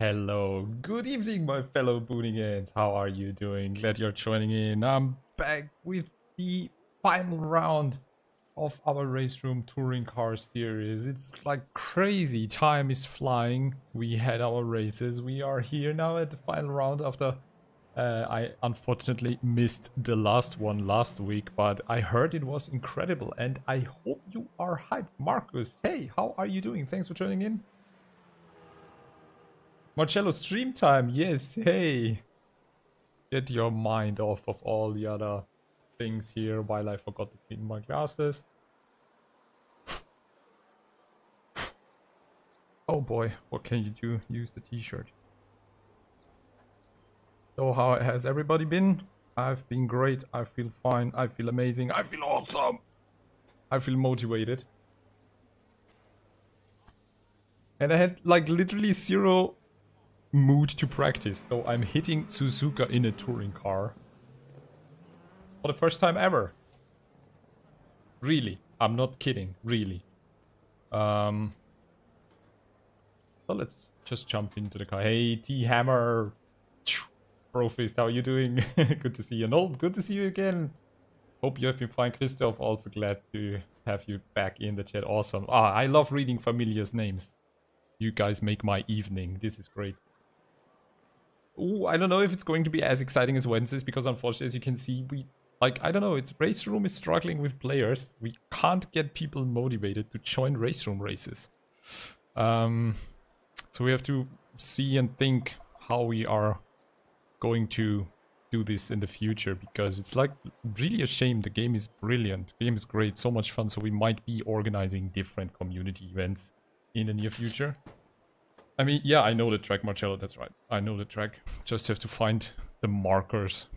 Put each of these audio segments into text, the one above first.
Hello, good evening, my fellow Boonigans. How are you doing? Glad you're joining in. I'm back with the final round of our RaceRoom touring car series. It's like crazy. Time is flying. We had our races. We are here now at the final round after I unfortunately missed the last one last week, but I heard it was incredible and I hope you are hyped. Marcus, hey, how are you doing? Thanks for joining in. Marcello, stream time, yes, hey. Get your mind off of all the other things here while I forgot to clean my glasses. Oh boy, what can you do? Use the t-shirt. So how has everybody been? I've been great, I feel fine, I feel amazing, I feel awesome. I feel motivated. And I had like literally zero mood to practice, so I'm hitting Suzuka in a touring car for the first time ever. Really, I'm not kidding, really. So let's just jump into the car. Hey, T-Hammer, Profist, how are you doing? Good to see you. No, good to see you again. Hope you have been fine. Christoph, also glad to have you back in the chat. Awesome. I love reading familiars' names. You guys make my evening. This is great. Ooh, I don't know if it's going to be as exciting as Wednesdays, because unfortunately, as you can see, I don't know, it's RaceRoom is struggling with players. We can't get people motivated to join RaceRoom races. So we have to see and think how we are going to do this in the future, because it's like really a shame. The game is brilliant. The game is great, so much fun. So we might be organizing different community events in the near future. I mean, yeah, I know the track, Marcello, that's right. I know the track. Just have to find the markers.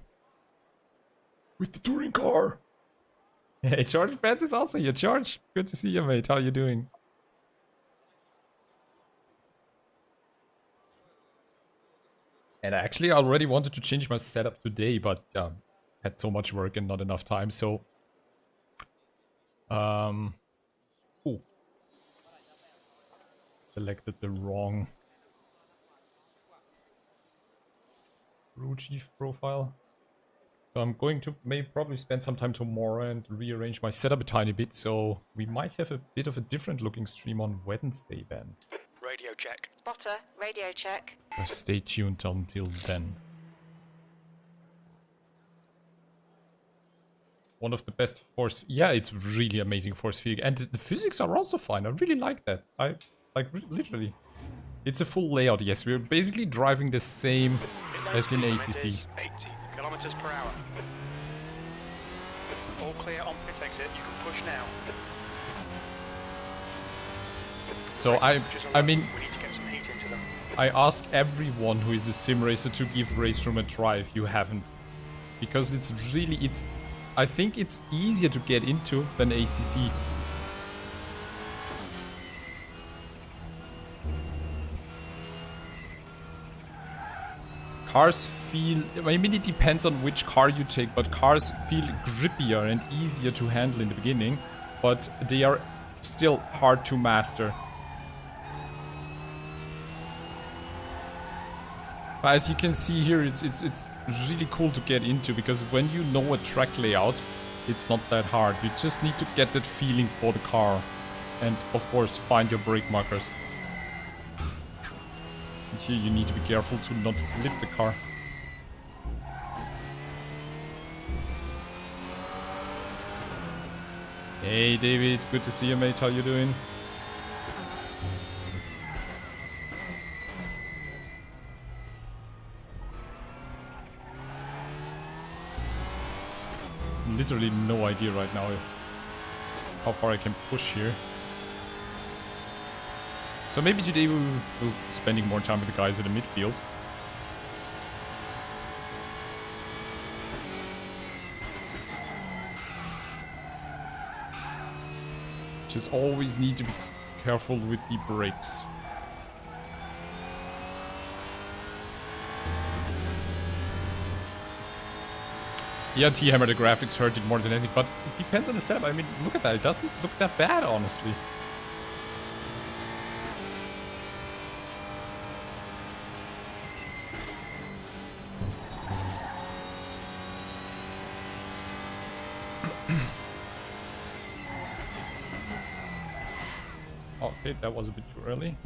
With the touring car! Hey, George Fans is also here. George, good to see you, mate. How you doing? And actually, I already wanted to change my setup today, but had so much work and not enough time, so... Ooh. Selected the wrong crew chief profile. So I'm going to probably spend some time tomorrow and rearrange my setup a tiny bit, so we might have a bit of a different looking stream on Wednesday then. Radio check. Spotter, radio check. Stay tuned until then. One of the best force... Yeah, it's really amazing force field. And the physics are also fine. I really like that. Literally. It's a full layout, yes. We're basically driving the same as in ACC. 80 kilometers per hour. All clear on pit exit. You can push now. So I mean, we need to get some heat into them. I ask everyone who is a sim racer to give RaceRoom a try if you haven't. Because it's really, I think it's easier to get into than ACC. Cars feel, I mean, it depends on which car you take, but cars feel grippier and easier to handle in the beginning, but they are still hard to master. But as you can see here, it's really cool to get into, because when you know a track layout, it's not that hard. You just need to get that feeling for the car, and of course find your brake markers. And here you need to be careful to not flip the car. Hey David, good to see you, mate. How you doing? Literally no idea right now how far I can push here. So maybe today we'll be spending more time with the guys in the midfield. Just always need to be careful with the brakes. Yeah, T-Hammer, the graphics hurt it more than anything, but it depends on the setup. I mean, look at that. It doesn't look that bad, honestly. Okay, that was a bit too early.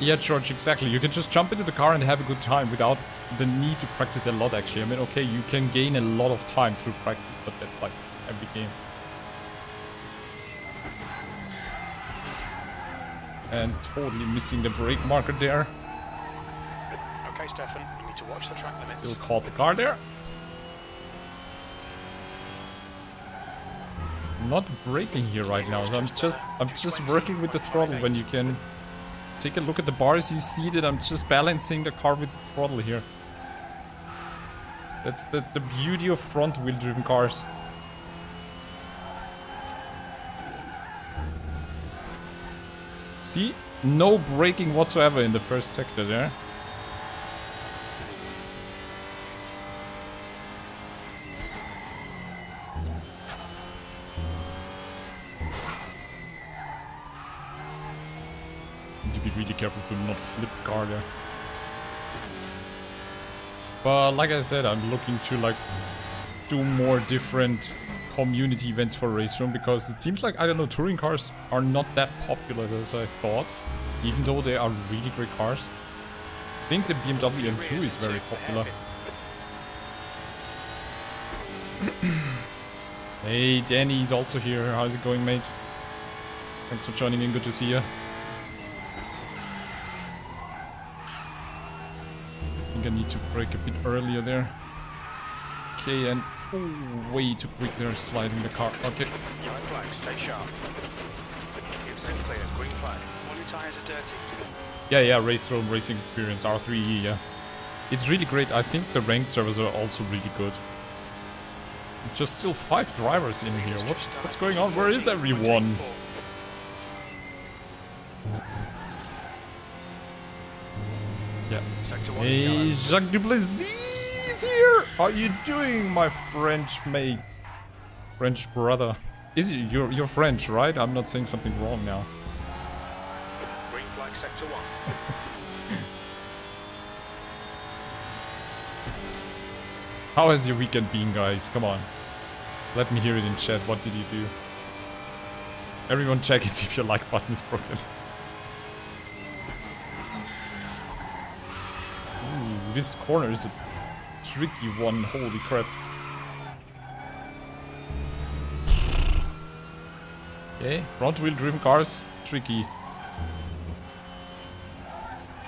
Yeah, George, exactly. You can just jump into the car and have a good time without the need to practice a lot, actually. I mean, okay, you can gain a lot of time through practice, but that's like every game. And totally missing the brake marker there. Okay, Stefan, you need to watch the track limits. Still caught the car there. Not braking here right now, so I'm just working with the throttle. When you can take a look at the bars, you see that I'm just balancing the car with the throttle here. That's the beauty of front wheel driven cars. See? No braking whatsoever in the first sector there. Need to be really careful to not flip the car there. But like I said, I'm looking to like do more different community events for RaceRoom, because it seems like, I don't know, touring cars are not that popular as I thought, even though they are really great cars. I think the BMW M2 is very popular. Hey, Danny's also here. How's it going, mate? Thanks for joining in. Good to see you. I think I need to brake a bit earlier there. Okay, and oh, way too quick there, sliding the car. Okay. Yellow flag, stay sharp. It's then clear, green flag. All your tyres are dirty. Yeah, RaceRoom Racing Experience, R3E, yeah. It's really great. I think the ranked servers are also really good. Just still 5 drivers in here. What's going on? Where is everyone? Yeah. Hey, Jacques Duplessis here! How are you doing, my French mate? French brother. Is it? You're French, right? I'm not saying something wrong now. Green flag, sector 1. How has your weekend been, guys? Come on. Let me hear it in chat. What did you do? Everyone check it if your like button is broken. Ooh, this corner is a tricky one. Holy crap. Okay, front wheel driven cars. Tricky.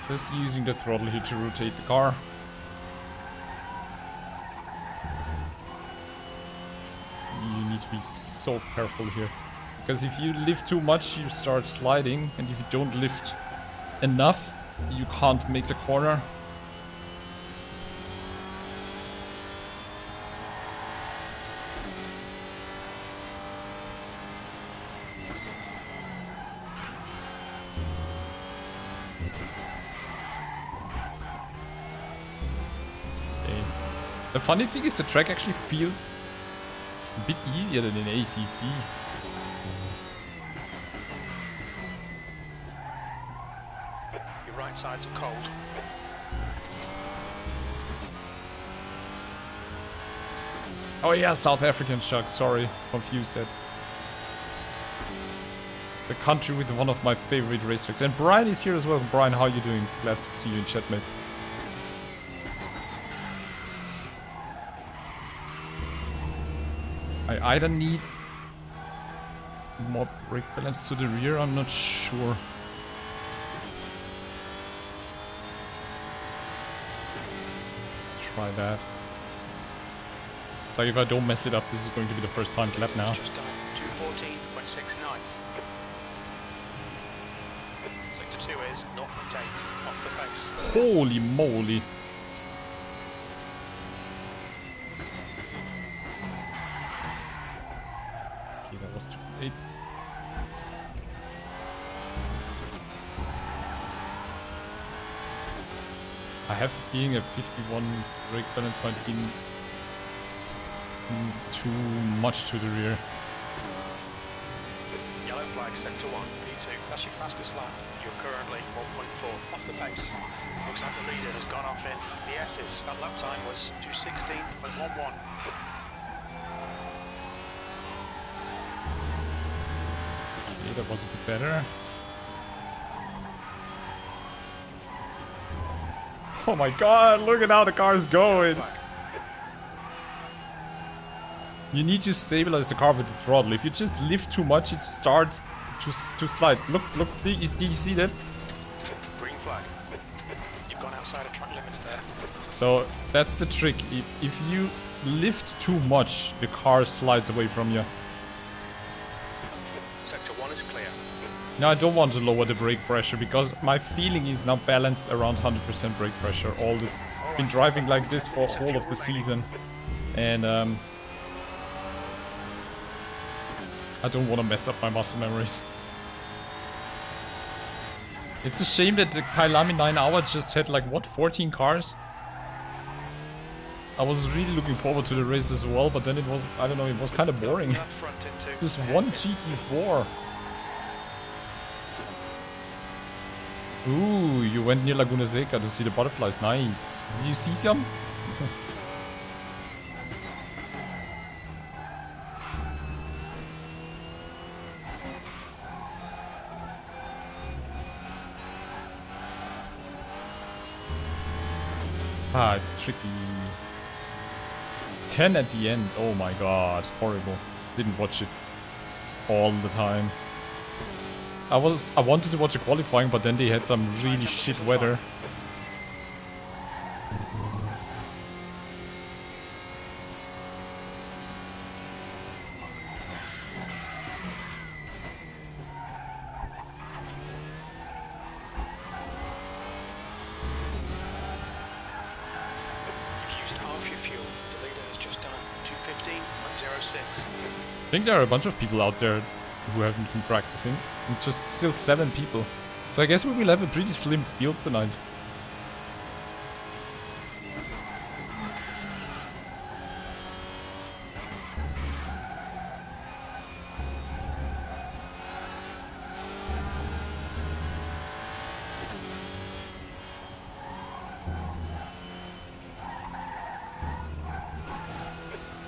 Just using the throttle here to rotate the car. You need to be so careful here, because if you lift too much you start sliding, and if you don't lift enough you can't make the corner. Okay. The funny thing is the track actually feels a bit easier than in ACC. Your right sides are cold. Oh yeah, South African Chuck, sorry, confused that. The country with one of my favorite racetracks. And Brian is here as well. Brian, how are you doing? Glad to see you in chat, mate. I either need more brake balance to the rear, I'm not sure. Let's try that. It's like if I don't mess it up, this is going to be the first time lap now. Just done 214.69. Sector 2 is 0.8 off the pace. Holy moly. Okay, that was 2.8. I have the feeling a 51 brake balance might be too much to the rear. Yellow flag, sector 1, P2. That's your fastest lap. You're currently 1.4 off the pace. Looks like the leader has gone off in the S's. That lap time was 2:16.11. Okay, that was a bit better. Oh my god, look at how the car is going. You need to stabilize the car with the throttle. If you just lift too much, it starts to slide. Look, did you see that? Green flag. You've gone outside of track limits there. So that's the trick. If you lift too much, the car slides away from you. Sector 1 is clear. Now I don't want to lower the brake pressure because my feeling is now balanced around 100% brake pressure. Been driving like this for all of the season, and I don't want to mess up my muscle memories. It's a shame that the Kailami 9 hour just had like, what, 14 cars? I was really looking forward to the race as well, but then it was, I don't know, it was kind of boring. Just one GT4. Ooh, you went near Laguna Seca to see the butterflies, nice. Did you see some? Ah, it's tricky. 10 at the end. Oh my god, horrible. Didn't watch it all the time. I wanted to watch the qualifying, but then they had some really shit weather. I think there are a bunch of people out there who haven't been practicing, and just still 7 people. So I guess we will have a pretty slim field tonight.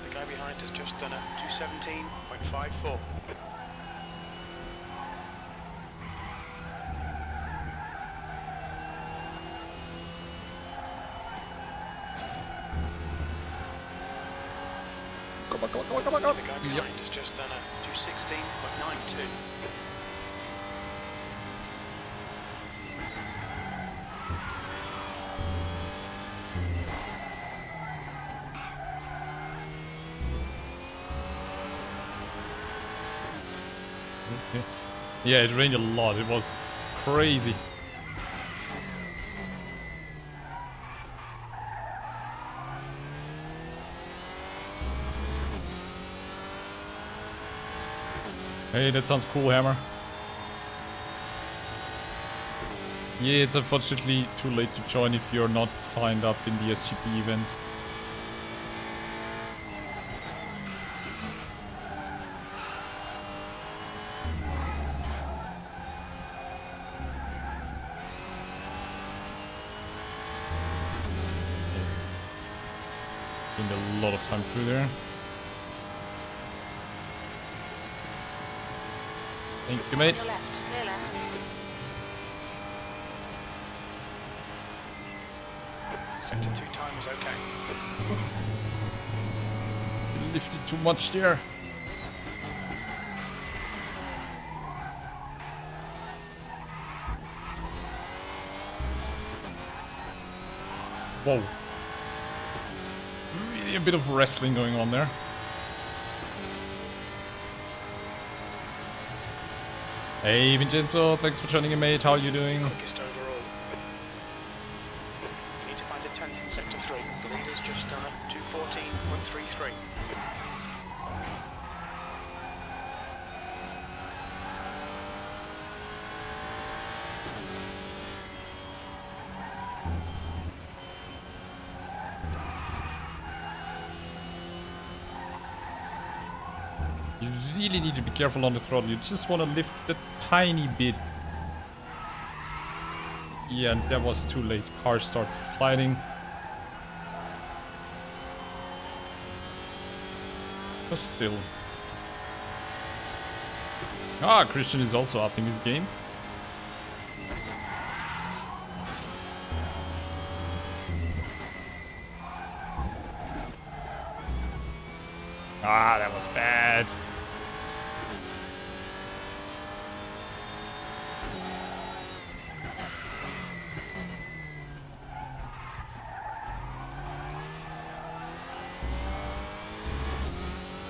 The guy behind has just done a 2:17.54. Come on. The guy behind has just done a 2:16.92. Okay. Yeah, it rained a lot. It was crazy. Hey, that sounds cool, Hammer. Yeah, it's unfortunately too late to join if you're not signed up in the SGP event. Gained a lot of time through there. Thank you, mate. Your left, clear left. Sector 2 time is okay. You lifted too much there. Whoa. Really a bit of wrestling going on there. Hey Vincenzo, thanks for joining in, mate. How are you doing? Quickest overall. You need to find a 10th in sector 3. The leader's just done a 2:14.33. You really need to be careful on the throttle. You just want to lift a tiny bit. Yeah, and that was too late. Car starts sliding. But still. Ah, Christian is also upping his game. Ah, that was bad.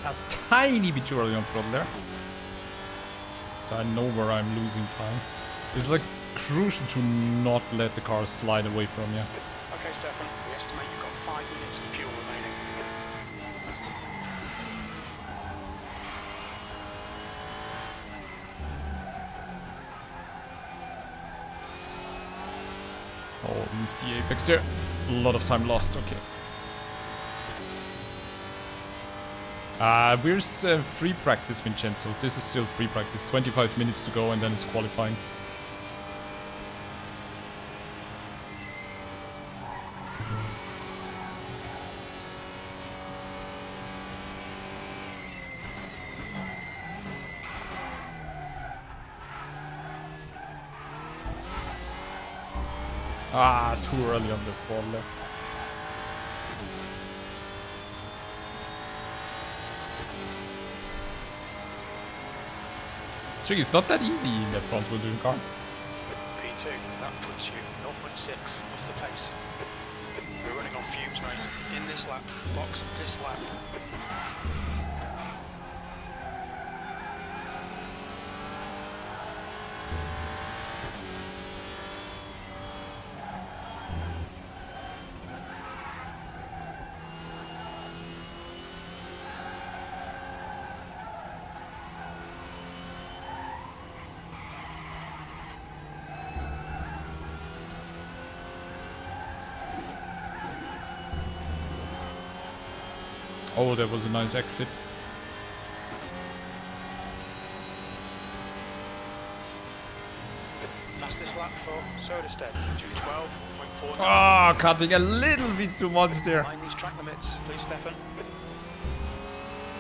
A tiny bit too early on throttle there. So I know where I'm losing time. It's like crucial to not let the car slide away from you. Okay, Stefan, we estimate you've got 5 minutes of fuel remaining. Oh, missed the apex there. A lot of time lost, okay. Where's free practice, Vincenzo? This is still free practice. 25 minutes to go and then it's qualifying. Ah, too early on the ball there. So it's not that easy in that front wheel driven car. P2, that puts you 0.6 off the pace. We're running on fumes, mate. In this lap, box this lap. Oh, that was a nice exit. Fastest lap for Soderstedt, 2:12.49. Ah, cutting a little bit too much there. Mind these track limits, please, Stefan.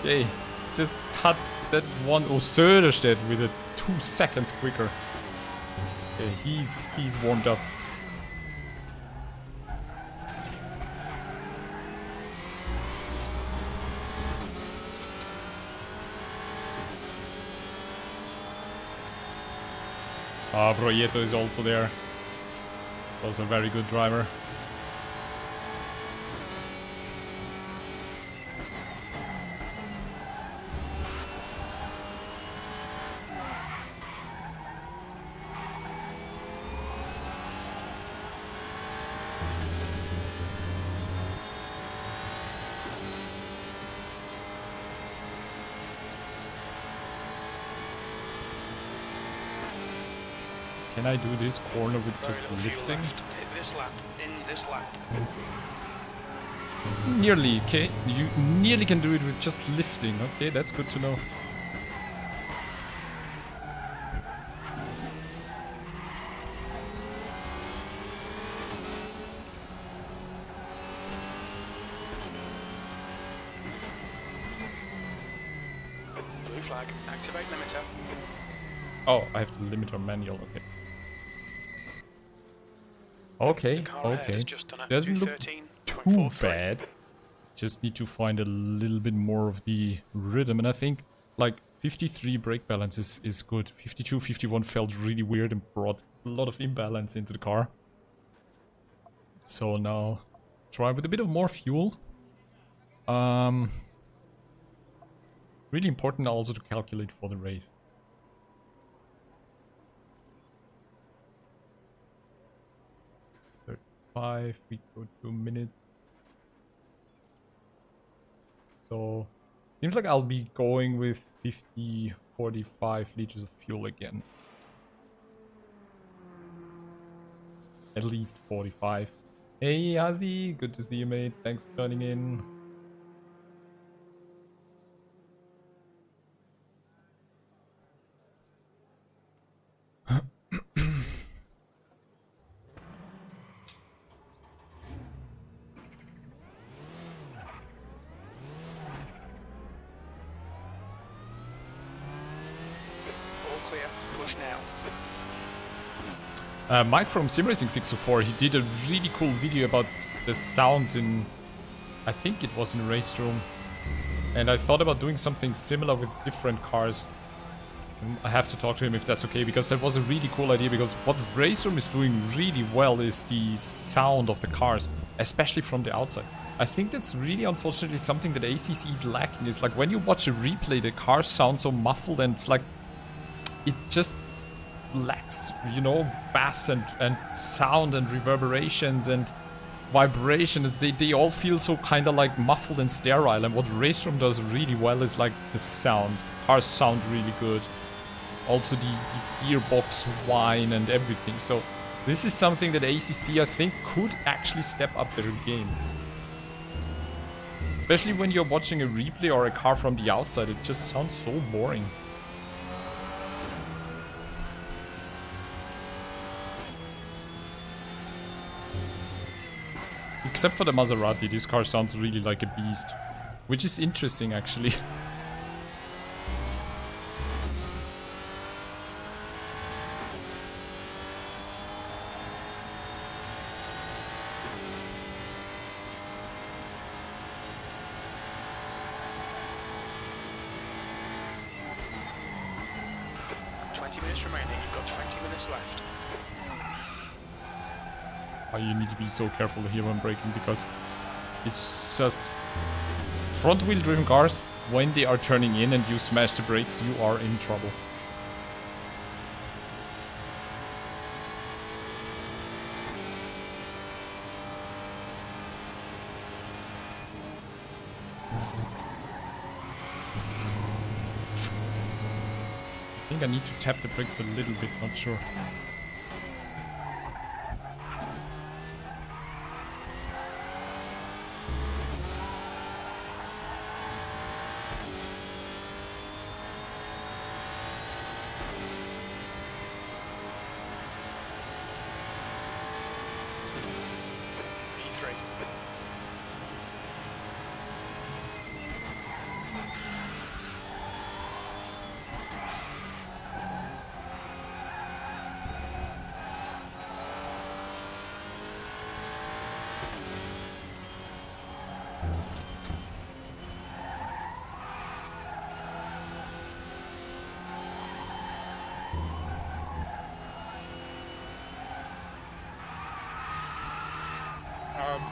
Yay, just cut that one Söderstedt with it 2 seconds quicker. Okay, he's warmed up. Ah, Broieto is also there. Was a very good driver. Can I do this corner with just lifting? Hit this lap, in this lap. Nearly, okay. You nearly can do it with just lifting. Okay, that's good to know. Blue flag, activate limiter. Oh, I have the limiter manual, okay. Okay, okay. Doesn't look too bad. Just need to find a little bit more of the rhythm, and I think like 53 brake balance is good. 52, 51 felt really weird and brought a lot of imbalance into the car. So now try with a bit of more fuel. Really important also to calculate for the race. 35, we go 2 minutes. So seems like I'll be going with 50, 45 liters of fuel again. At least 45. Hey Hazi, good to see you, mate. Thanks for joining in. push now. Mike from SimRacing 604, he did a really cool video about the sounds in, I think it was in RaceRoom. And I thought about doing something similar with different cars. I have to talk to him if that's okay, because that was a really cool idea, because what RaceRoom is doing really well is the sound of the cars, especially from the outside. I think that's really unfortunately something that ACC is lacking, is like when you watch a replay, the cars sound so muffled and it's like, it just lacks, you know, bass and sound and reverberations and vibrations. They all feel so kind of like muffled and sterile, and what RaceRoom does really well is like the sound. Cars sound really good. Also the gearbox whine and everything. So this is something that ACC I think could actually step up their game. Especially when you're watching a replay or a car from the outside, it just sounds so boring. Except for the Maserati, this car sounds really like a beast. Which is interesting actually. You need to be so careful here when braking, because it's just front wheel driven cars, when they are turning in and you smash the brakes, you are in trouble. I think I need to tap the brakes a little bit, not sure.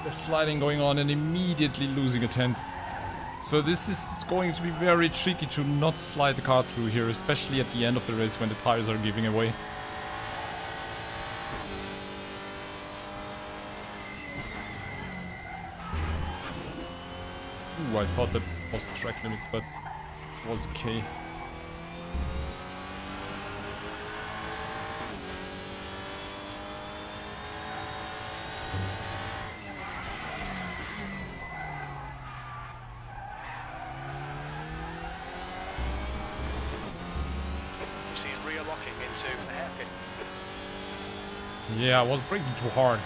There's sliding going on and immediately losing a tenth. So this is going to be very tricky to not slide the car through here, especially at the end of the race when the tires are giving away. Ooh, I thought that was track limits, but it was okay. Yeah, I was braking too hard.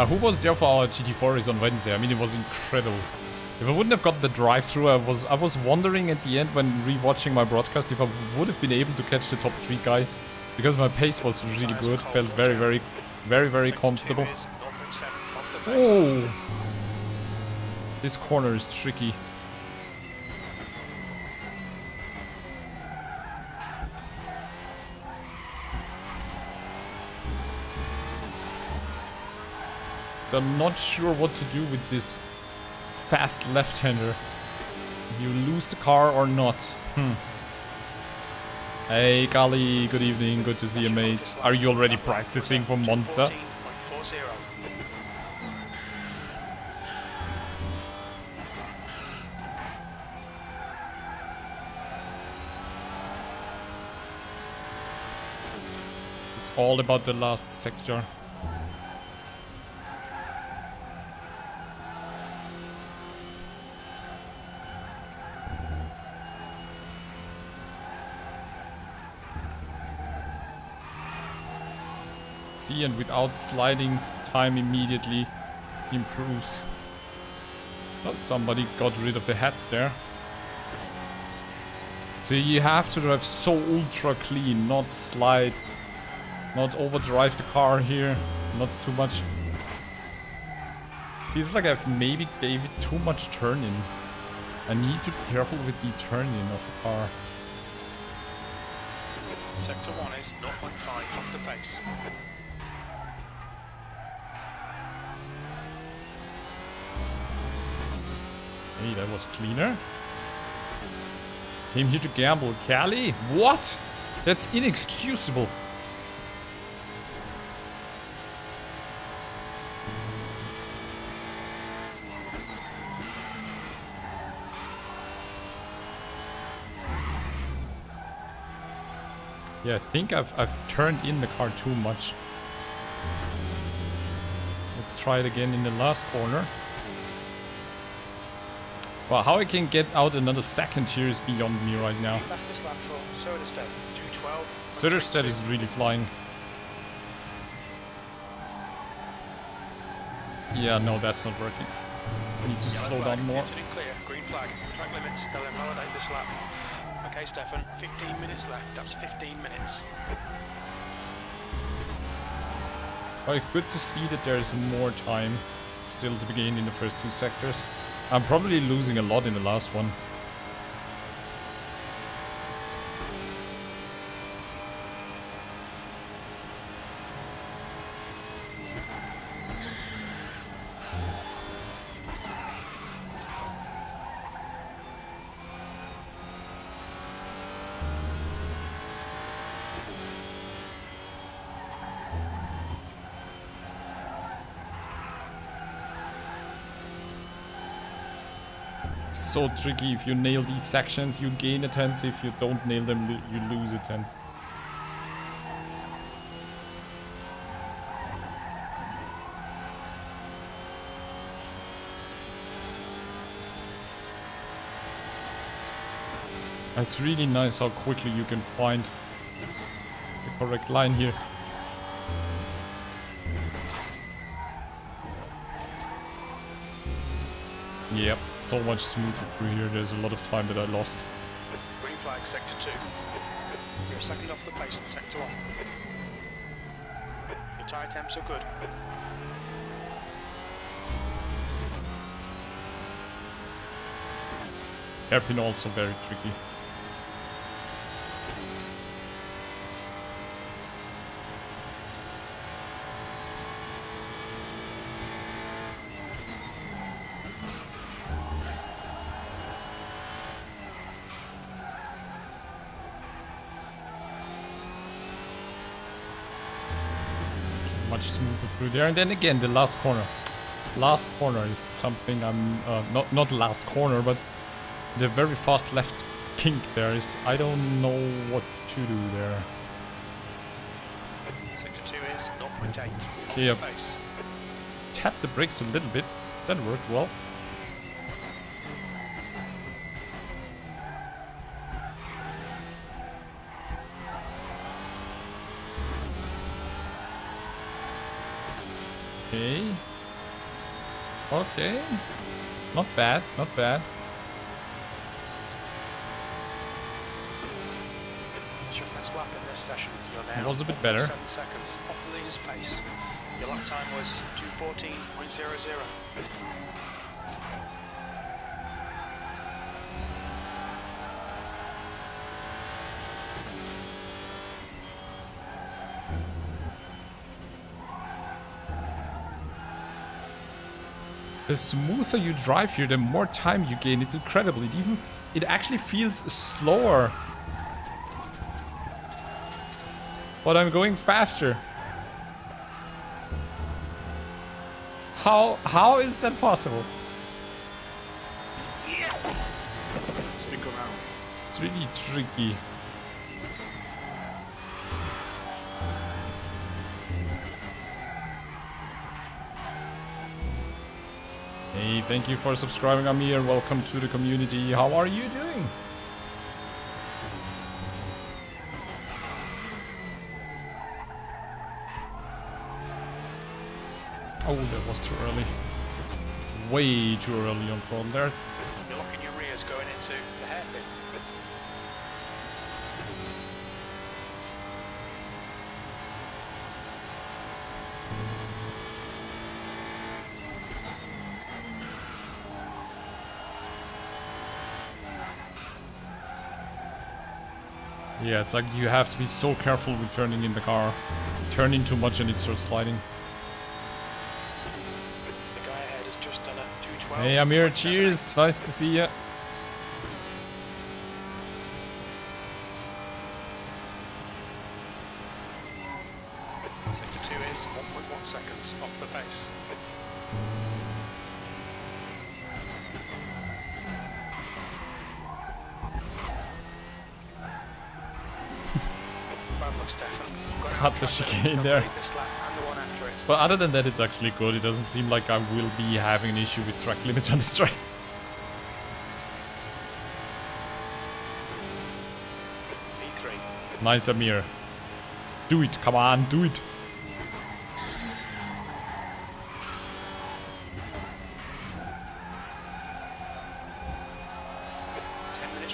Who was there for our GT4 race on Wednesday? I mean, it was incredible. If I wouldn't have got the drive-through, I was wondering at the end when rewatching my broadcast if I would have been able to catch the top 3 guys, because my pace was really good, felt very comfortable. Oh! This corner is tricky. So I'm not sure what to do with this fast left-hander. You lose the car or not? Hey Kali, good evening, good to see you, mate. Are you already practicing for Monza? It's all about the last sector. see, and without sliding time immediately improves. Oh, somebody got rid of the hats there. So you have to drive so ultra clean, not slide, not overdrive the car here, not too much. Feels like I've maybe gave it too much turn-in. I need to be careful with the turn-in of the car. Sector 1 is 0.5 off the pace. Hey, that was cleaner. Came here to gamble. Cali? What? That's inexcusable. Yeah, I think I've turned in the car too much. Let's try it again in the last corner. Well, how I can get out another second here is beyond me right now. Fastest lap for Söderstedt, 2:12. Söderstedt is really flying. Yeah, no, that's not working. I need to slow down more. Entered in clear, green flag, track limits, they'll invalidate this lap. Okay, Stefan, 15 minutes left, that's 15 minutes. Well, good to see that there's more time still to begin in the first two sectors. I'm probably losing a lot in the last one. So tricky. If you nail these sections, you gain a tenth. If you don't nail them, you lose a tenth. It's really nice how quickly you can find the correct line here. Yep, so much smoother through here. There's a lot of time that I lost. Green flag, sector 2. You're a second off the pace in sector 1. Your tyre temps are good. Hairpin also very tricky. Much smoother through there, and then again the last corner. Last corner is something I'm not last corner, but the very fast left kink there is, I don't know what to do there. Sector 2 is 0.8. Okay, Off the pace. tap the brakes a little bit. That worked well. Okay. Okay. Not bad, not bad. It's your best lap in this session. You're now It was a bit better. 7 seconds off the leader's pace. Your lap time was 2:14.00. The smoother you drive here, the more time you gain. It's incredible. It actually feels slower. But I'm going faster. How is that possible? Stick around. It's really tricky. Hey, thank you for subscribing, Amir. Welcome to the community. How are you doing? Oh, that was too early. Way too early on throttle there. You're locking your rears going into the hairpin. Yeah, it's like you have to be so careful with turning in the car. Turn in too much and it starts sliding. The guy ahead has just done a 212. Hey Amir, cheers! Nice to see you. Sector 2 is 1.1 seconds off the pace. Bad luck, Stefan. Cut the chicane there. This lap and the one after it. But other than that, it's actually good. It doesn't seem like I will be having an issue with track limits on this track. P3. Nice, Amir. Do it, come on, do it.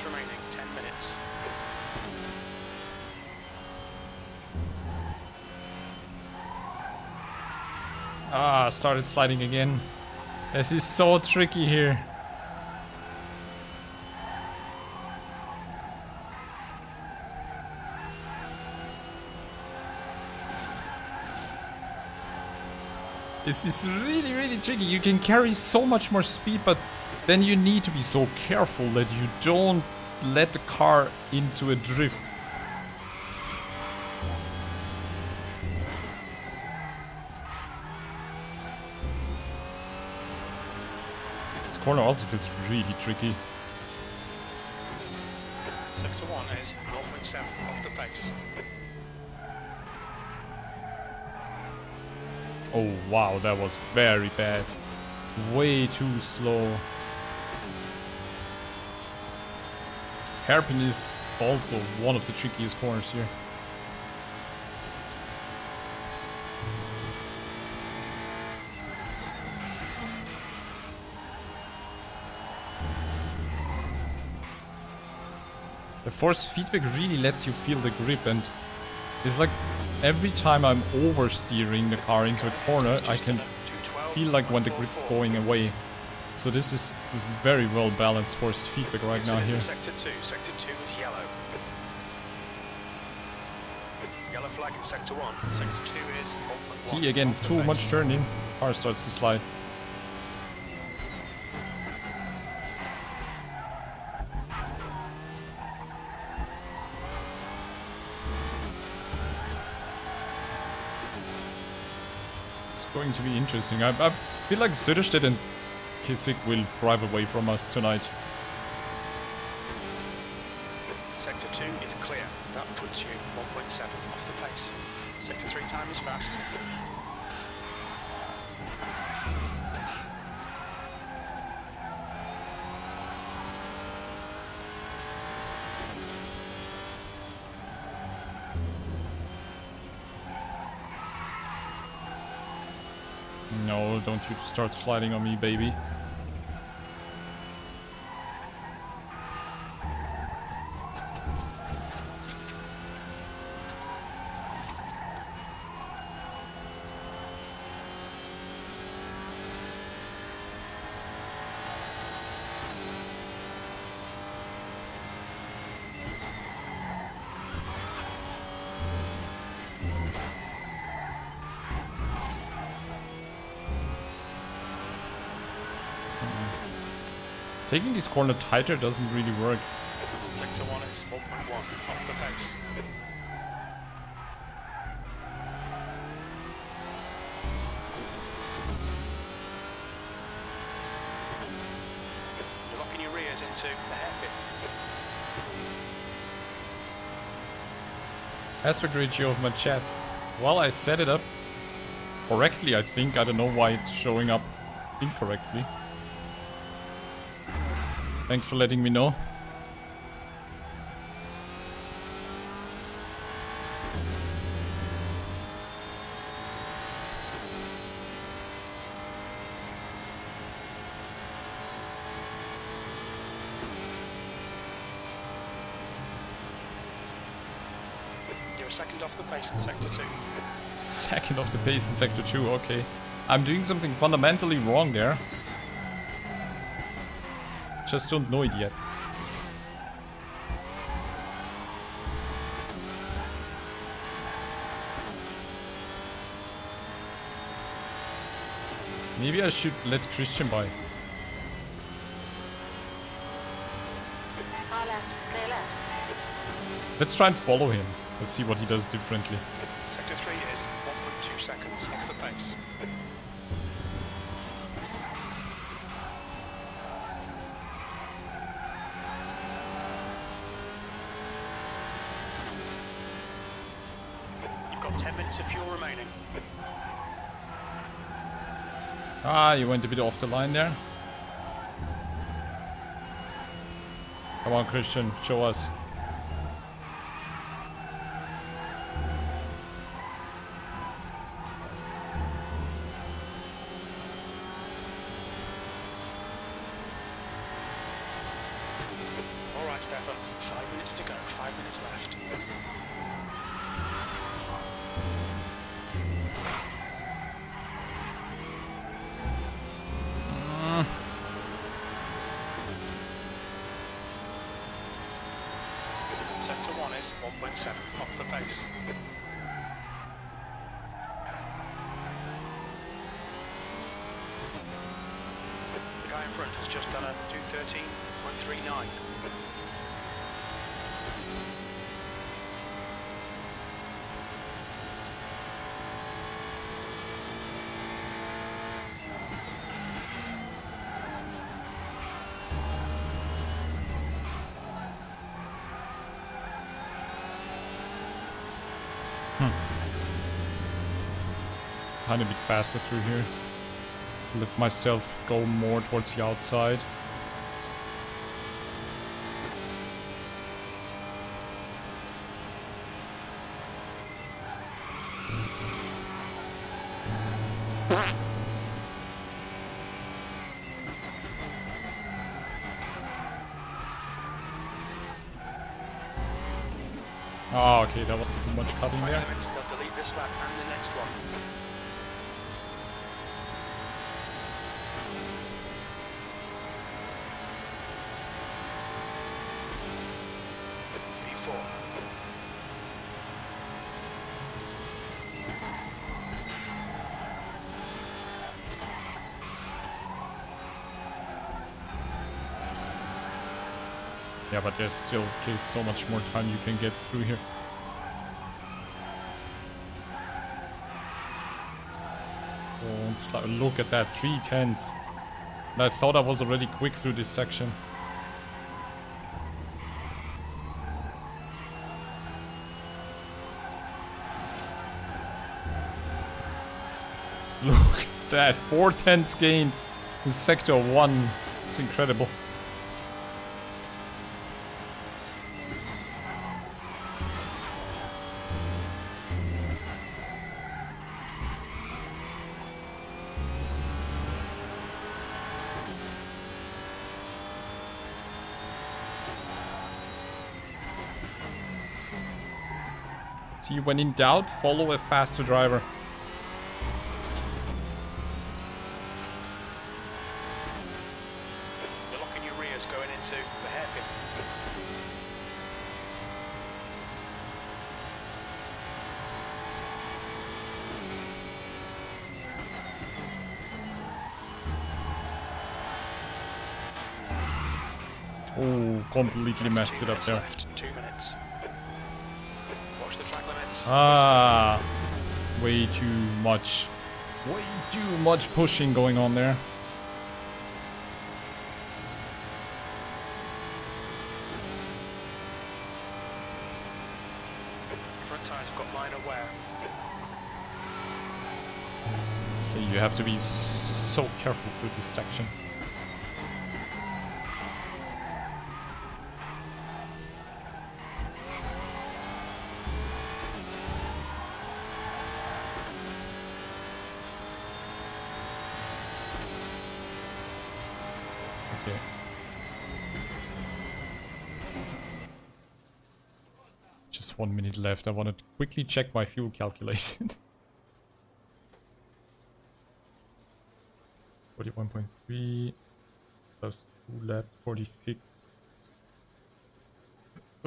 Remaining 10 minutes. Ah, started sliding again. This is so tricky here. This is really, really tricky. You can carry so much more speed, but then you need to be so careful that you don't let the car into a drift. This corner also feels really tricky. Sector 1 is 0.7 off the pace. Oh wow, that was very bad. Way too slow. Hairpin is also one of the trickiest corners here. The force feedback really lets you feel the grip, and it's like every time I'm oversteering the car into a corner, I can feel like when the grip's going away. So this is very well balanced force feedback right now here. Sector 2 is yellow. Yellow flag in sector 1. Sector 2 is 0.1. See again, off the too pace. much turning, car starts to slide. It's going to be interesting. I feel like Söderstedt and Kissick will drive away from us tonight. Sector 2 is clear. That puts you 1.7 off the pace. Sector 3 time is fast. No, don't you start sliding on me, baby. Taking this corner tighter doesn't really work. Sector 1 is 0.1 off the pace. You're locking your rears into the hairpin. Aspect ratio of my chat. Well, I set it up correctly, I think. I don't know why it's showing up incorrectly. Thanks for letting me know. second off the pace in sector 2. Second of the pace in sector 2, okay. I'm doing something fundamentally wrong there. Just don't know it yet. Maybe I should let Christian by. Far left, clear left. Let's try and follow him. Let's see what he does differently. Sector 3 is 1.2 seconds off the pace. You've got 10 minutes of fuel remaining. Ah, you went a bit off the line there. Come on, Christian, show us. All right, Stefan. 5 minutes to go. 5 minutes left. Sector 1 is 1.7 off the pace. The guy in front has just done a 2:13.39. Kind of a bit faster through here. Let myself go more towards the outside. Oh, okay, that was too much cutting 5 there. minutes, they'll delete this lap and the next one. P4. Yeah, but there's still okay, so much more time you can get through here. Oh, look at that, 3/10. And I thought I was already quick through this section. Look at that, 4/10 gain in sector 1. It's incredible. See, when in doubt, follow a faster driver. You're locking your rears going into the hairpin. Oh, completely That's messed 2 it up minutes there. left. 2 minutes. Watch the track limits. Ah, way too much. Way too much pushing going on there. Front tyres have got minor wear. Okay, you have to be so careful through this section. Okay. Just just 1 minute left. I want to quickly check my fuel calculation. 41.3 plus 2 lap 46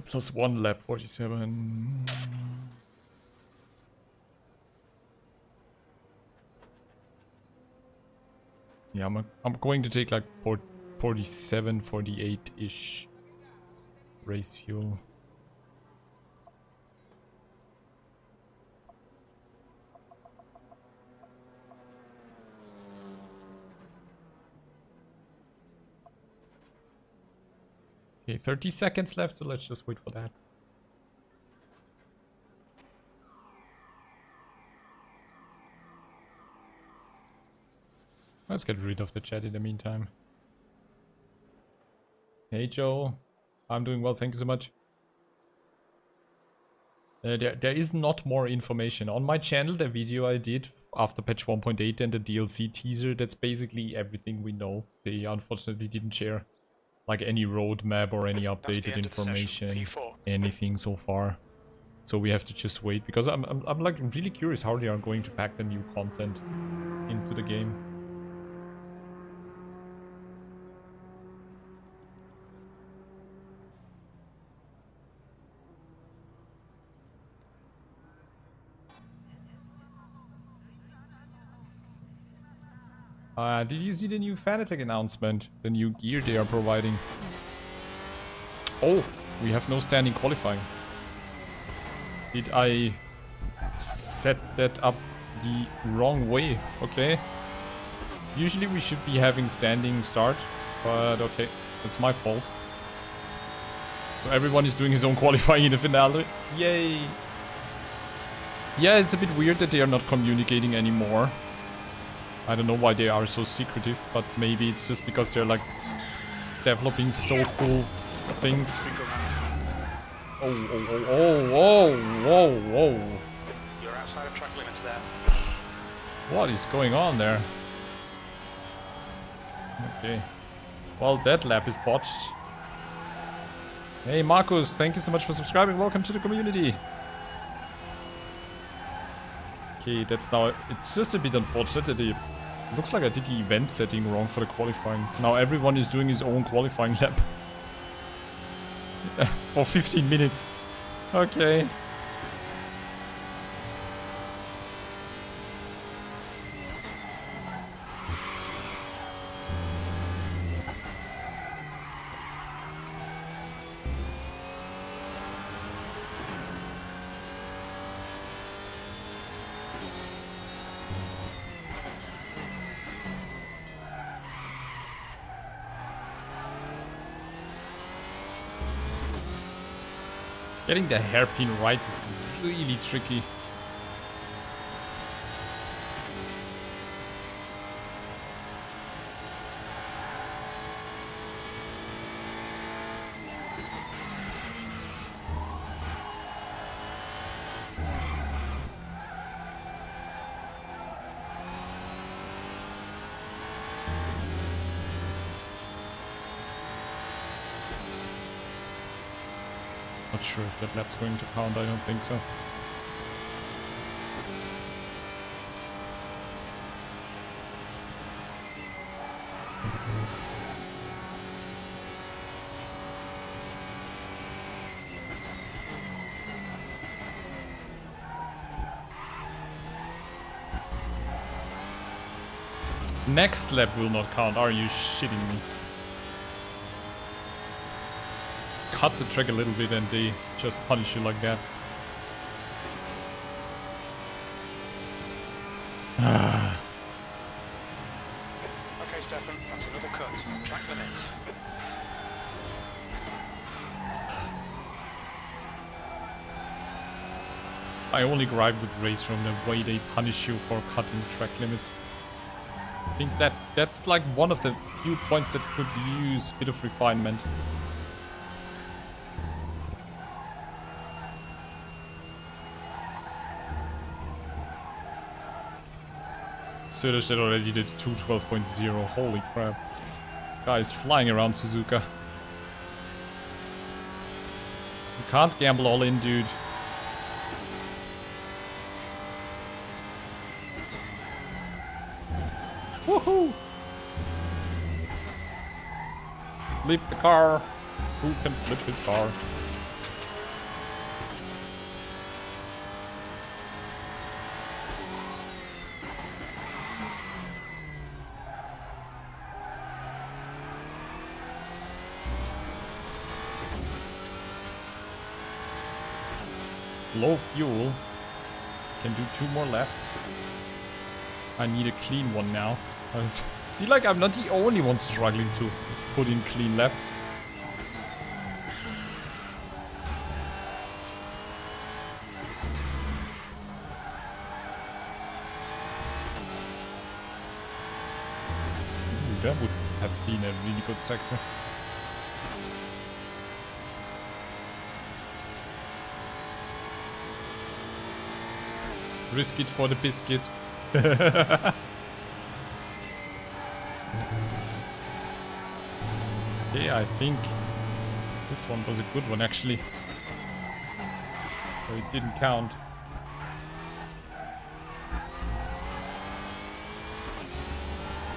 plus 1 lap 47. Yeah, I'm going to take like 47, 48-ish race fuel. Okay, 30 seconds left, so let's just wait for that. Let's get rid of the chat in the meantime. Hey Joe, I'm doing well, thank you so much. There is not more information. On my channel, the video I did after patch 1.8 and the DLC teaser, that's basically everything we know. They unfortunately didn't share like any roadmap or any updated information, anything so far. So we have to just wait, because I'm like really curious how they are going to pack the new content into the game. Did you see the new Fanatec announcement? The new gear they are providing? Oh, we have no standing qualifying. Did I set that up the wrong way? Okay. Usually we should be having standing start, but okay, that's my fault. So everyone is doing his own qualifying in the finale. Yay! Yeah, it's a bit weird that they are not communicating anymore. I don't know why they are so secretive, but maybe it's just because they're like developing so cool things. Oh, whoa. You're outside of track limits there. What is going on there? Okay. Well, that lap is botched. Hey Marcus, thank you so much for subscribing. Welcome to the community. Okay, that's now... It's just a bit unfortunate that they... Looks like I did the event setting wrong for the qualifying. Now everyone is doing his own qualifying lap. For 15 minutes. Okay. Getting the hairpin right is really tricky. Not sure if that lap's going to count, I don't think so. Next lap will not count, are you shitting me? Cut the track a little bit and they just punish you like that. Okay, Stefan, that's another cut. Track limits. I only gripe with RaceRoom the way they punish you for cutting track limits. I think that's like one of the few points that could use a bit of refinement. Söderstedt already did 212.0, holy crap. Guys flying around Suzuka. You can't gamble all in, dude. flip the car. Who can flip his car? Low fuel. Can do 2 more laps. I need a clean one now. See, like I'm not the only one struggling to put in clean laps. Ooh, that would have been a really good sector. Risk it for the biscuit. Yeah, I think this one was a good one actually. So it didn't count.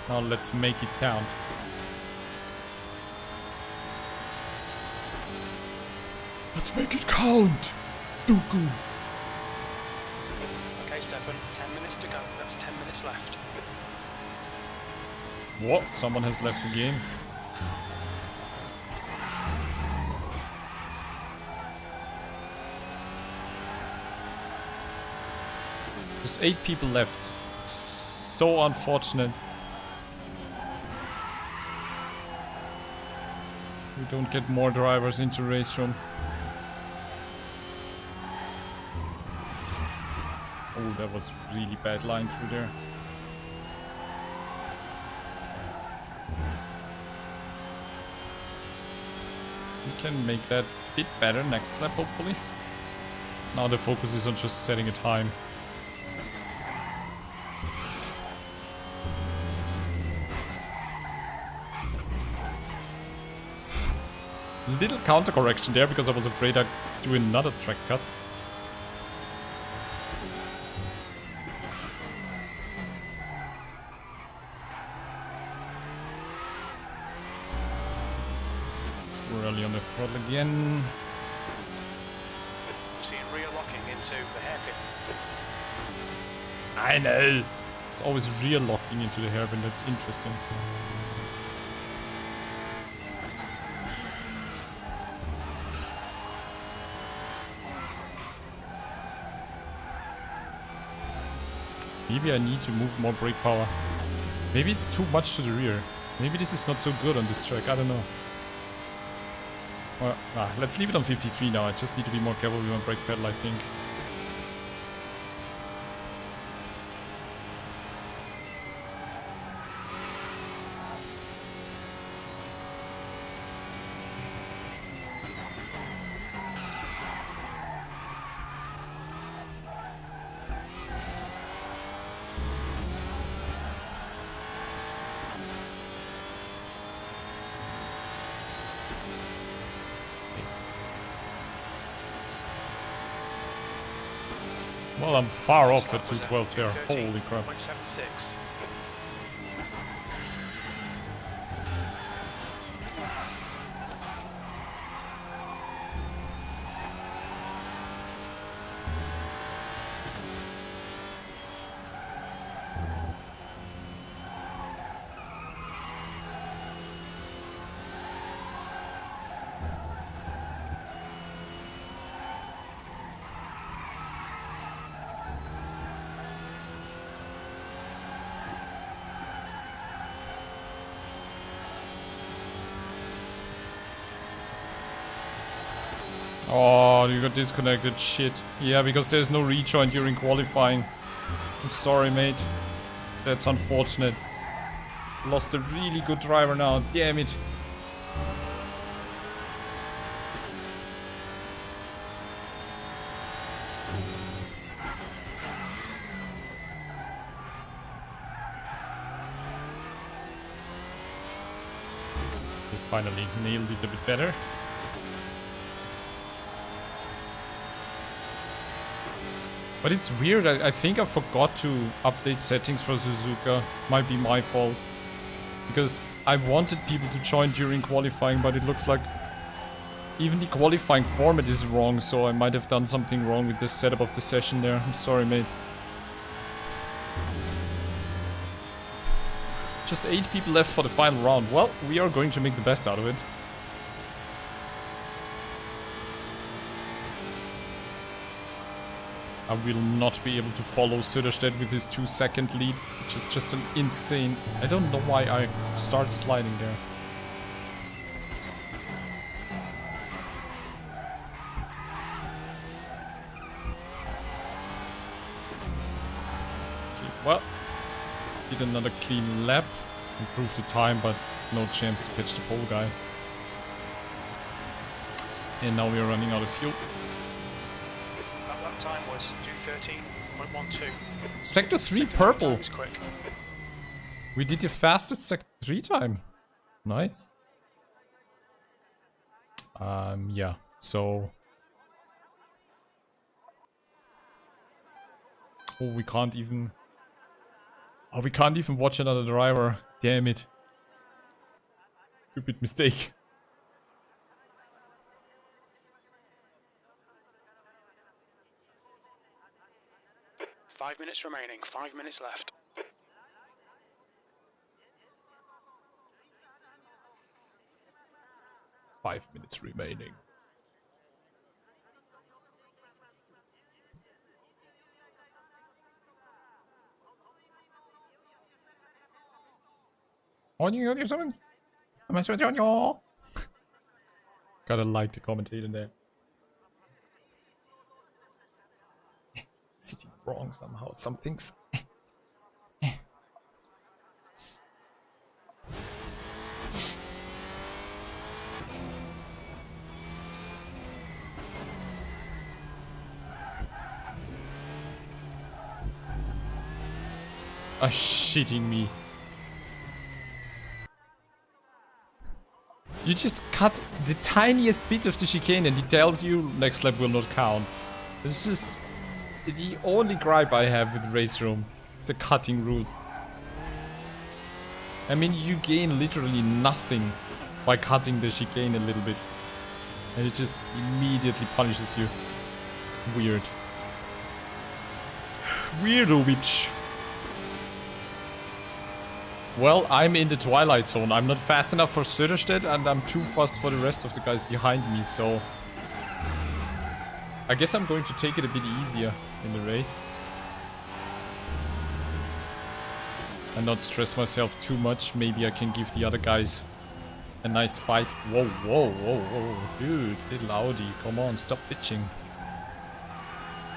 Now let's make it count. Let's make it count! Dooku! Okay, Stefan, 10 minutes to go. That's 10 minutes left. What? Someone has left the game. There's 8 people left. So unfortunate. We don't get more drivers into RaceRoom. Oh, that was really bad line through there. We can make that a bit better next lap, hopefully. Now the focus is on just setting a time. Little counter correction there because I was afraid I'd do another track cut. Too early on the throttle again. Seeing rear locking into the hairpin. I know! It's always rear locking into the hairpin, that's interesting. Maybe I need to move more brake power. Maybe it's too much to the rear. Maybe this is not so good on this track, I don't know. Well, let's leave it on 53 now. I just need to be more careful with my brake pedal, I think. Well, I'm far off at 212 there. Holy crap. 2:13.76. Oh, you got disconnected. Shit. Yeah, because there's no rejoin during qualifying. I'm sorry, mate. That's unfortunate. Lost a really good driver now. Damn it. We finally nailed it a bit better. But it's weird, I think I forgot to update settings for Suzuka. Might be my fault. Because I wanted people to join during qualifying, but it looks like even the qualifying format is wrong, so I might have done something wrong with the setup of the session there. I'm sorry, mate. Just 8 people left for the final round. Well, we are going to make the best out of it. I will not be able to follow Söderstedt with his 2-second lead, which is just an insane... I don't know why I start sliding there. Okay, well, did another clean lap, improved the time, but no chance to catch the pole guy. And now we are running out of fuel. That time was 2:13.12. Sector 3 purple. We did the fastest Sector 3 time. Nice. Yeah, so... Oh, we can't even... Oh, we can't even watch another driver. Damn it. Stupid mistake. 5 minutes remaining, 5 minutes left. Five minutes remaining. Gotta like the commentator there. Sitting wrong somehow. Some things. Are shitting me. You just cut the tiniest bit of the chicane and he tells you next lap will not count. This is the only gripe I have with RaceRoom. It's the cutting rules. I mean, you gain literally nothing by cutting the chicane a little bit. And it just immediately punishes you. Weird. Weirdo bitch. Well, I'm in the twilight zone. I'm not fast enough for Söderstedt and I'm too fast for the rest of the guys behind me, so... I guess I'm going to take it a bit easier in the race. And not stress myself too much. Maybe I can give the other guys a nice fight. Whoa, whoa, whoa, whoa. Dude, little Audi. Come on, stop bitching.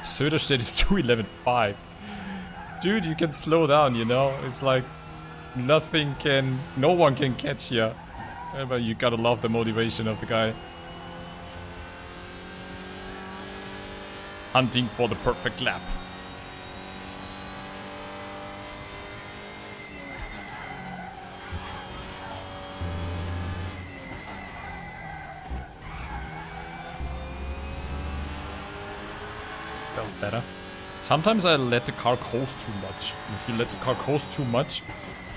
Söderstedt is 2:11.5. Dude, you can slow down, you know? It's like... no one can catch you. But you gotta love the motivation of the guy. Hunting for the perfect lap. Felt better. Sometimes I let the car coast too much. If you let the car coast too much,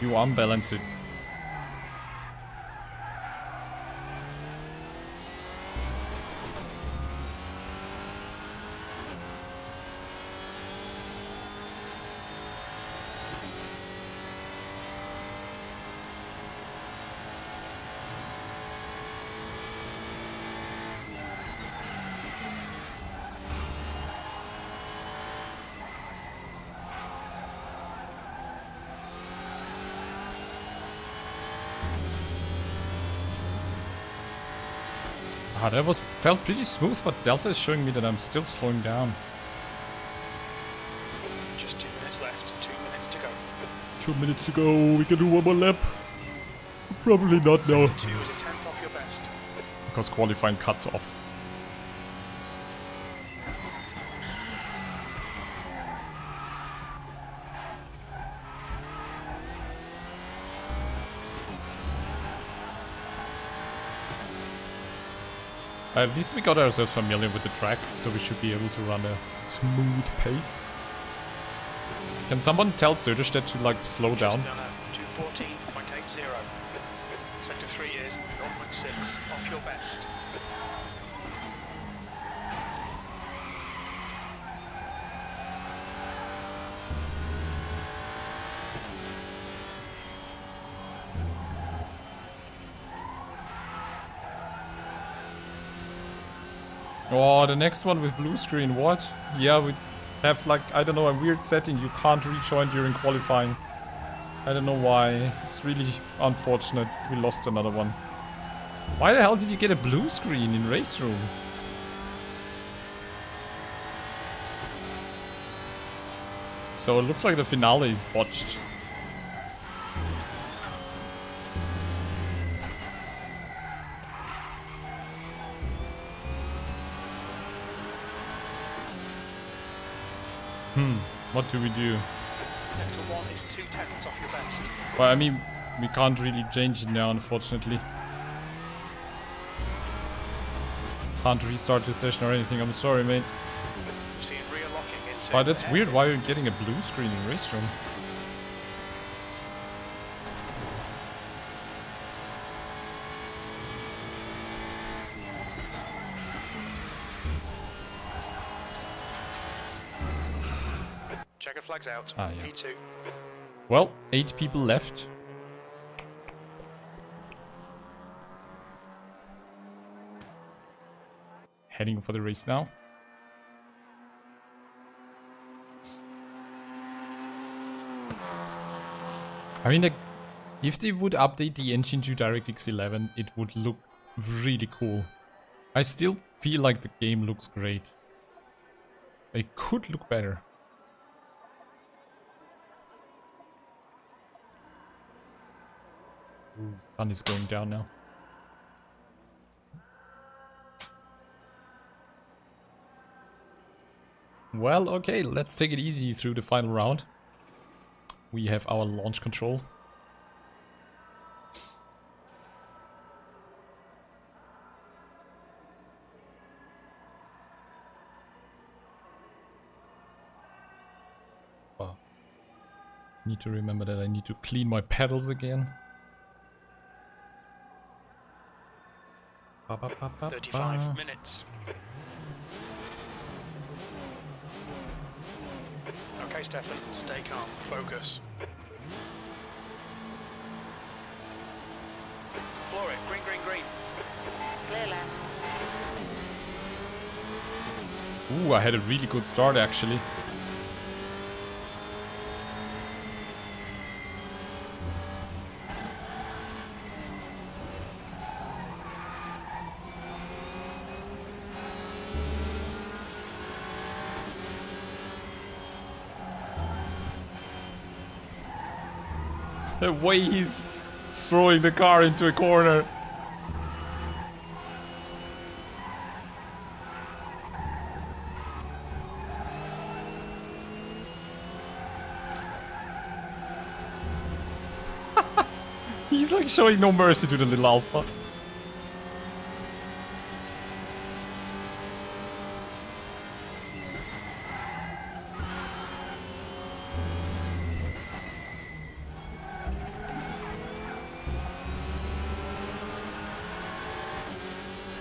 you unbalance it. Ah, that felt pretty smooth, but Delta is showing me that I'm still slowing down. Just 2 minutes left, 2 minutes to go. 2 minutes to go, we can do one more lap. Probably not, no. 2 is a tenth off your best. Because qualifying cuts off. At least we got ourselves familiar with the track, so we should be able to run a smooth pace. Can someone tell Söderstedt to like slow down? Just done a 2:14.80. Sector 3 is 0.6 off your best. Oh, the next one with blue screen, what? Yeah, we have like, I don't know, a weird setting. You can't rejoin during qualifying. I don't know why. It's really unfortunate. We lost another one. Why the hell did you get a blue screen in RaceRoom? So it looks like the finale is botched. What do we do? Sector 1 is 0.2 off your best. Well, I mean, we can't really change it now, unfortunately. Can't restart the session or anything, I'm sorry, mate. Seeing rear locking into. But that's weird, why are you getting a blue screen in RaceRoom? Checker flags out. Ah, yeah. P2. Well, 8 people left. Heading for the race now. I mean, if they would update the engine to DirectX 11, it would look really cool. I still feel like the game looks great. It could look better. Ooh, sun is going down now. Well, okay, let's take it easy through the final round. We have our launch control. Oh. Need to remember that I need to clean my pedals again. 35 minutes. Okay, Stefan, stay calm, focus. Floor it, green, green, green. Clear left. Ooh, I had a really good start actually. The way he's throwing the car into a corner. He's like showing no mercy to the little Alpha.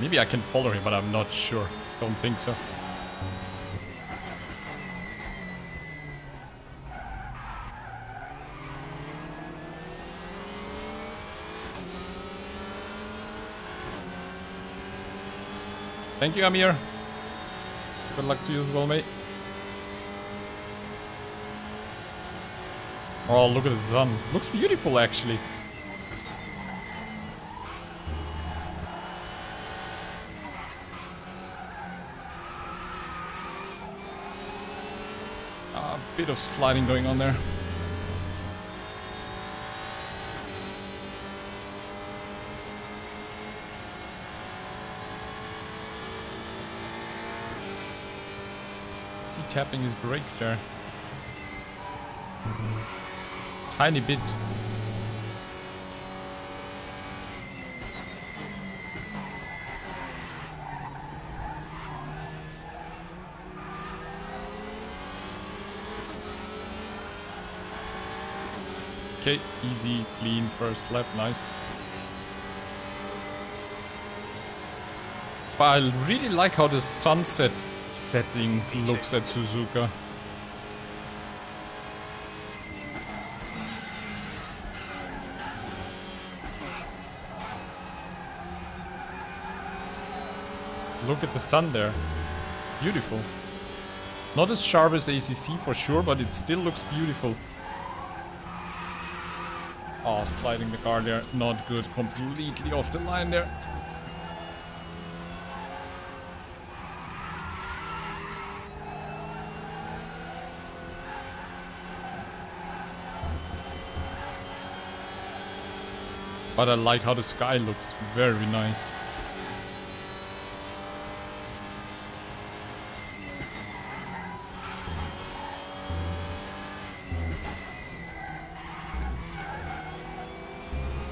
Maybe I can follow him, but I'm not sure. Don't think so. Thank you, Amir. Good luck to you as well, mate. Oh, look at the sun. Looks beautiful, actually. A bit of sliding going on there. Is he tapping his brakes there? Tiny bit. Okay, easy, clean first lap, nice. But I really like how the sunset setting looks at Suzuka. Look at the sun there. Beautiful. Not as sharp as ACC for sure, but it still looks beautiful. Oh, sliding the car there. Not good. Completely off the line there. But I like how the sky looks. Very nice.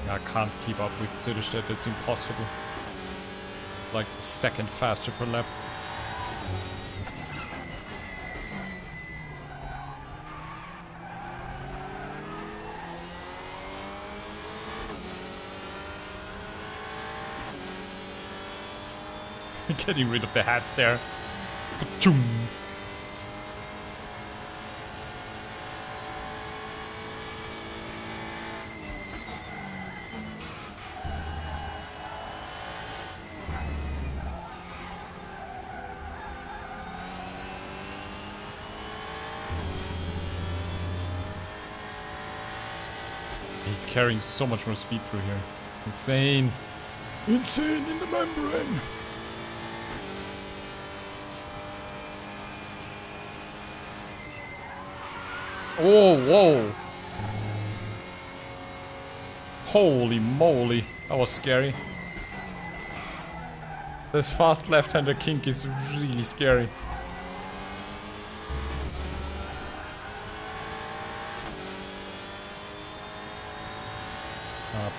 I can't keep up with Söderstedt, it's impossible. It's like the second faster per lap. Getting rid of the hats there. Ka-choom. He's carrying so much more speed through here. Insane. Insane in the membrane. Oh, whoa. Holy moly. That was scary. This fast left-hander kink is really scary.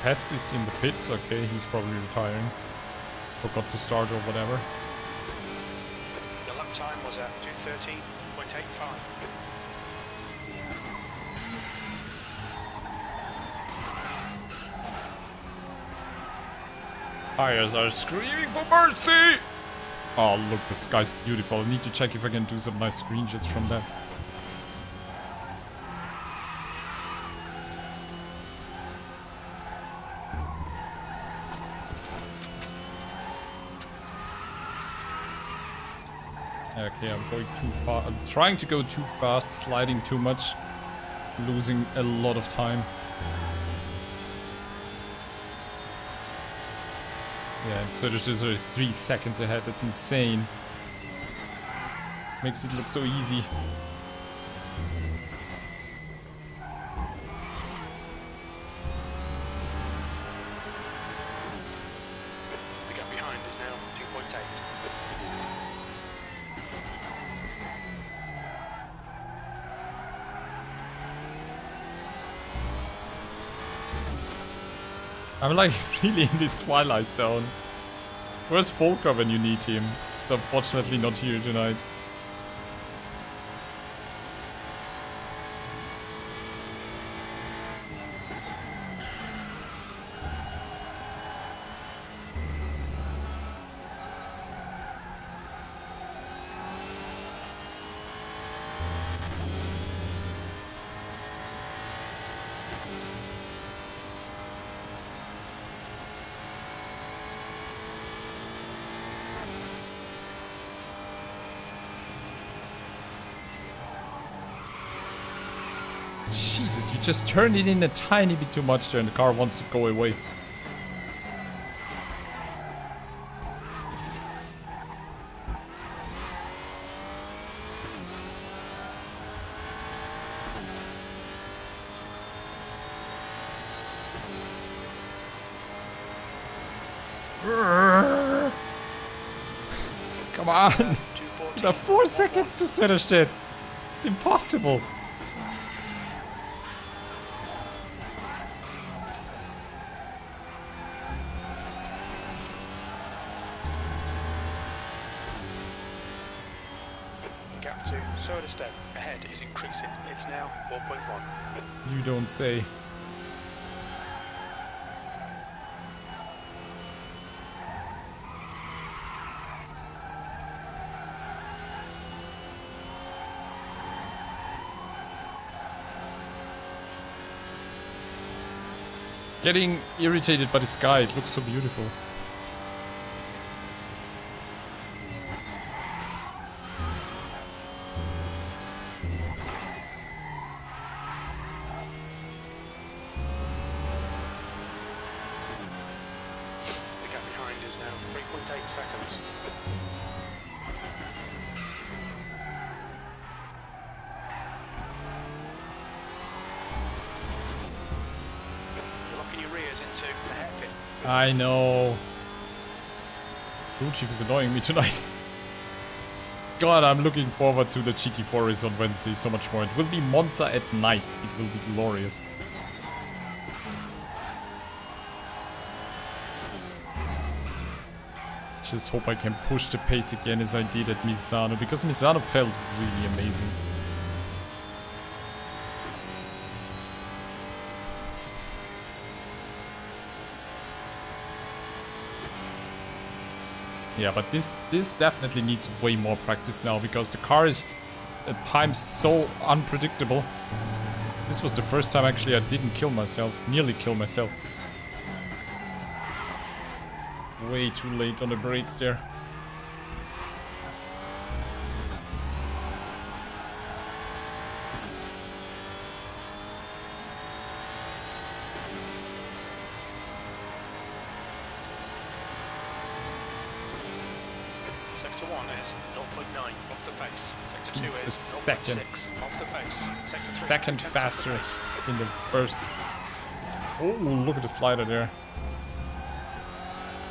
Pest is in the pits, okay, he's probably retiring. Forgot to start or whatever. The lap time was at 2:13.85. Tires are screaming for mercy! Oh, look, the sky's beautiful. I need to check if I can do some nice screenshots from that. Okay, I'm going too far. I'm trying to go too fast, sliding too much, losing a lot of time. Yeah, so there's just 3 seconds ahead. That's insane. Makes it look so easy. The gap behind is now 2.8. I'm like really in this twilight zone. Where's Volker when you need him? He's unfortunately not here tonight. Jesus, you just turned it in a tiny bit too much there and the car wants to go away. Come on! There are 4 seconds to Söderstedt! It's impossible! Gap to Söderstedt ahead is increasing. It's now 4.1. You don't say. Getting irritated by the sky, it looks so beautiful. The gap behind is now 3.8 seconds. You're locking your rears into the hairpin. I know. Crew Chief is annoying me tonight. God, I'm looking forward to the GT4 race on Wednesday so much more. It will be Monza at night. It will be glorious. Just hope I can push the pace again as I did at Misano, because Misano felt really amazing. Yeah, but this definitely needs way more practice now, because the car is at times so unpredictable. This was the first time actually I didn't kill myself, nearly kill myself. Way too late on the brakes there. Sector 1 is 0.9 off the pace. Sector 2 It's a is second. 0.6 off the pace. Sector 3 Second is 0.10 off the faster pace. in the first. Oh, look at the slider there.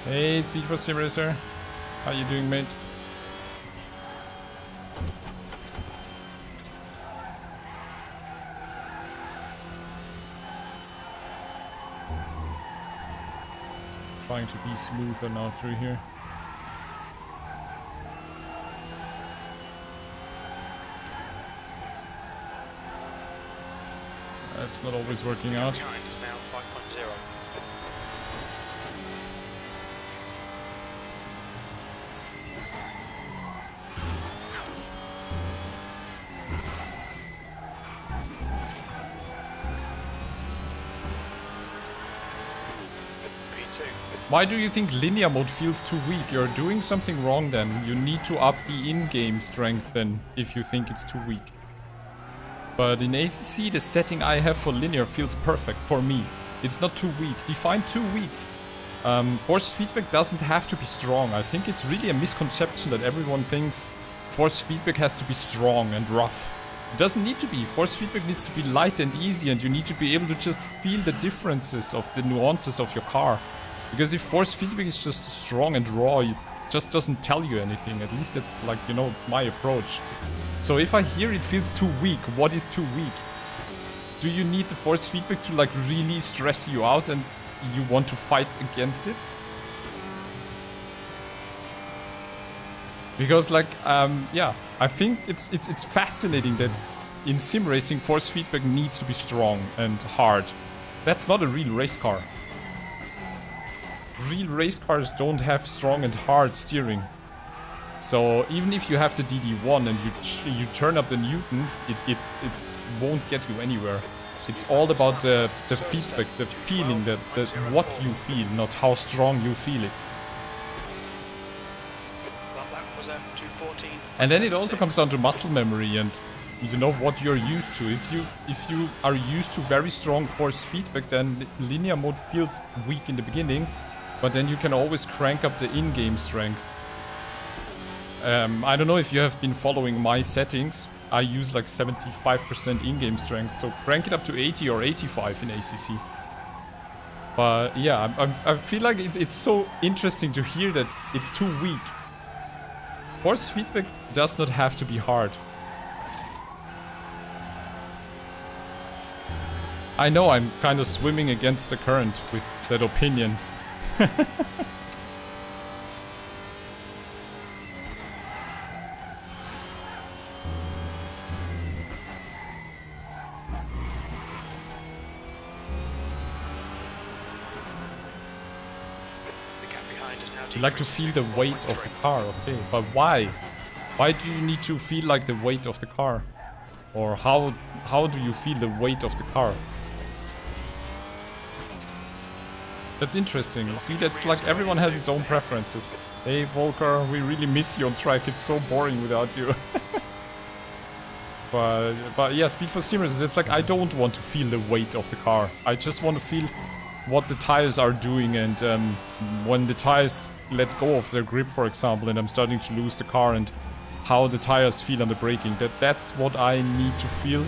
Hey, Speed for SimRacer. How you doing, mate? Trying to be smoother now through here. That's not always working out. Behind is now 5.0. P2. Why do you think linear mode feels too weak? You're doing something wrong then. You need to up the in-game strength then, if you think it's too weak. But in ACC, the setting I have for linear feels perfect for me. It's not too weak. Define too weak. Force feedback doesn't have to be strong. I think it's really a misconception that everyone thinks force feedback has to be strong and rough. It doesn't need to be. Force feedback needs to be light and easy, and you need to be able to just feel the differences of the nuances of your car. Because if force feedback is just strong and raw, it just doesn't tell you anything. At least it's like, you know, my approach. So if I hear it feels too weak, what is too weak? Do you need the force feedback to like really stress you out and you want to fight against it? Because like, yeah, I think it's fascinating that in sim racing force feedback needs to be strong and hard. That's not a real race car. Real race cars don't have strong and hard steering. So even if you have the DD1 and you turn up the newtons, it won't get you anywhere. It's all about the feedback, the feeling, the what you feel, not how strong you feel it. That lap was at 2:14. And then it also comes down to muscle memory and you know what you're used to. If you are used to very strong force feedback, then linear mode feels weak in the beginning, but then you can always crank up the in-game strength. I don't know if you have been following my settings. I use like 75% in-game strength, so crank it up to 80 or 85 in ACC. But yeah, I feel like it's so interesting to hear that it's too weak. Force feedback does not have to be hard. I know I'm kind of swimming against the current with that opinion. You like to feel the weight of the car, okay, but why? Why do you need to feel like the weight of the car? Or how do you feel the weight of the car? That's interesting. See, that's like everyone has its own preferences. Hey Volker, we really miss you on track. It's so boring without you. But yeah, Speed for SimRacing, it's like I don't want to feel the weight of the car. I just want to feel what the tires are doing, and when the tires let go of their grip, for example, and I'm starting to lose the car, and how the tires feel on the braking. That's what I need to feel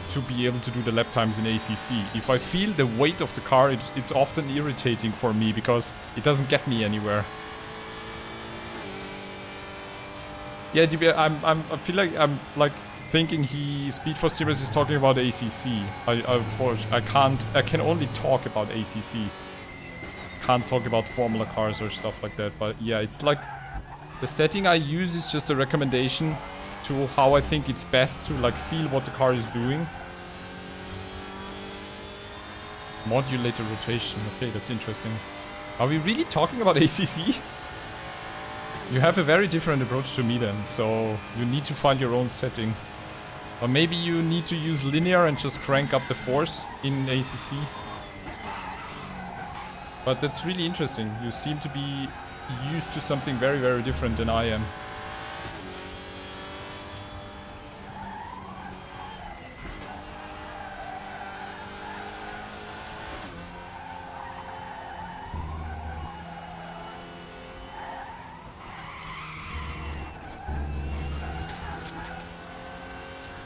to be able to do the lap times in ACC. If I feel the weight of the car, it's often irritating for me because it doesn't get me anywhere. Yeah, I feel like I'm like thinking Speed for SimRacing is talking about ACC. I can only talk about ACC. Can't talk about Formula cars or stuff like that. But yeah, it's like the setting I use is just a recommendation to how I think it's best to like feel what the car is doing. Modulator rotation. Okay, that's interesting. Are we really talking about ACC? You have a very different approach to me then, so you need to find your own setting. Or maybe you need to use linear and just crank up the force in ACC. But that's really interesting. You seem to be used to something very, very different than I am.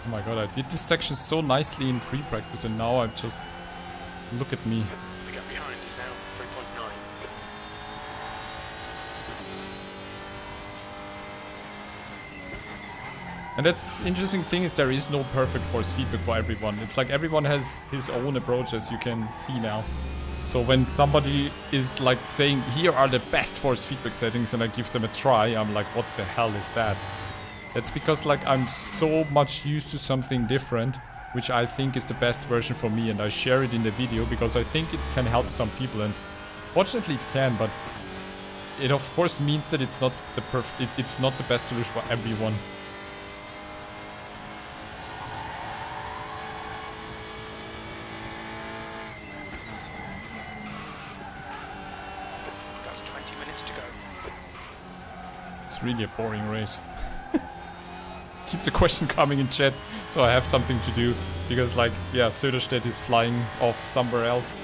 Oh my god, I did this section so nicely in free practice and now I'm just... Look at me. The gap behind is now 3.9. And that's the interesting thing is there is no perfect force feedback for everyone. It's like everyone has his own approach, as you can see now. So when somebody is like saying, here are the best force feedback settings, and I give them a try, I'm like, what the hell is that? That's because like I'm so much used to something different, which I think is the best version for me, and I share it in the video because I think it can help some people, and fortunately it can, but it of course means that it's not the it's not the best solution for everyone. That's 20 minutes to go. It's really a boring race. Keep the question coming in chat, so I have something to do. Because, like, yeah, Söderstedt is flying off somewhere else.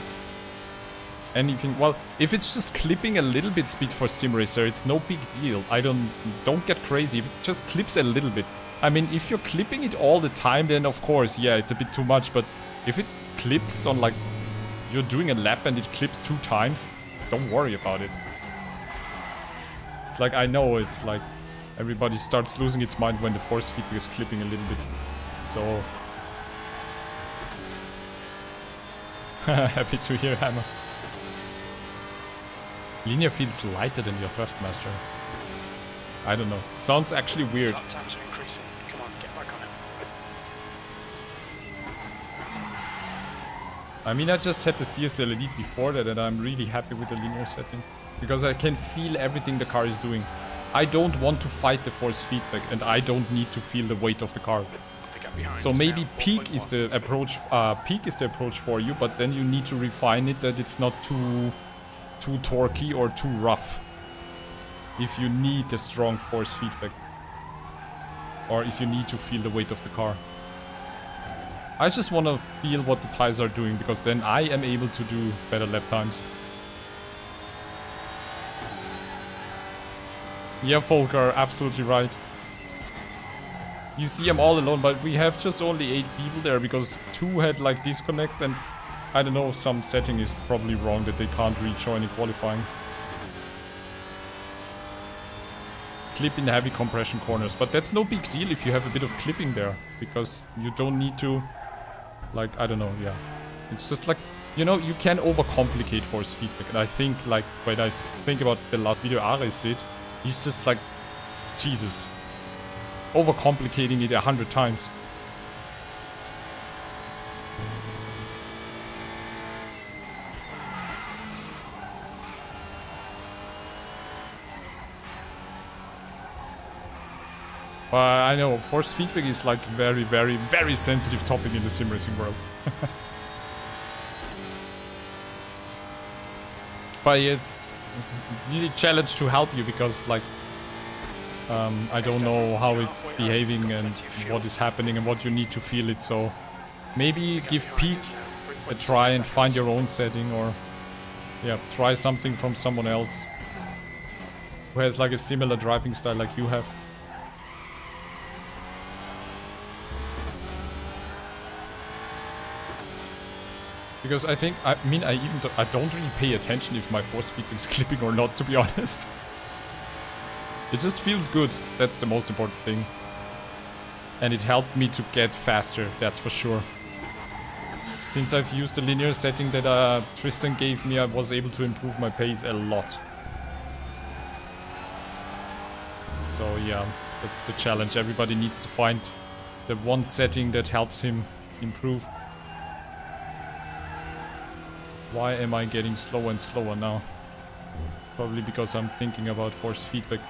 Anything, well, if it's just clipping a little bit Speed for SimRacer, it's no big deal. Don't get crazy. If it just clips a little bit. I mean, if you're clipping it all the time, then of course, yeah, it's a bit too much. But if it clips on, like, you're doing a lap and it clips 2 times, don't worry about it. It's like, I know, it's like... Everybody starts losing its mind when the force feedback is clipping a little bit. So... Happy to hear, Hammer. Linear feels lighter than your Thrustmaster. I don't know. Sounds actually weird. Lap times are increasing. Come on, get back on it. I mean, I just had the CSL Elite before that, and I'm really happy with the linear setting. Because I can feel everything the car is doing. I don't want to fight the force feedback, and I don't need to feel the weight of the car. The gap behind So is maybe now peak 4.1. is the approach. Peak is the approach for you, but then you need to refine it that it's not too torquey or too rough. If you need a strong force feedback, or if you need to feel the weight of the car. I just want to feel what the tires are doing, because then I am able to do better lap times. Yeah, Volker, absolutely right. You see, I'm all alone, but we have just only 8 people there because 2 had like disconnects, and I don't know, some setting is probably wrong that they can't rejoin in qualifying. Clip in heavy compression corners, but that's no big deal if you have a bit of clipping there, because you don't need to, like, I don't know, yeah. It's just like, you know, you can overcomplicate force feedback, and I think, like, when I think about the last video Ares did, he's just like, Jesus. Overcomplicating it 100 times. But I know, force feedback is like very, very, very sensitive topic in the sim racing world. but it's really challenged to help you because like I don't know how it's behaving and what is happening and what you need to feel it. So maybe give peak a try and find your own setting, or yeah, try something from someone else who has like a similar driving style like you have. Because I think, I mean, I don't really pay attention if my force feedback is clipping or not, to be honest. It just feels good. That's the most important thing. And it helped me to get faster, that's for sure. Since I've used the linear setting that Tristan gave me, I was able to improve my pace a lot. So yeah, that's the challenge. Everybody needs to find the one setting that helps him improve. Why am I getting slower and slower now? Probably because I'm thinking about force feedback.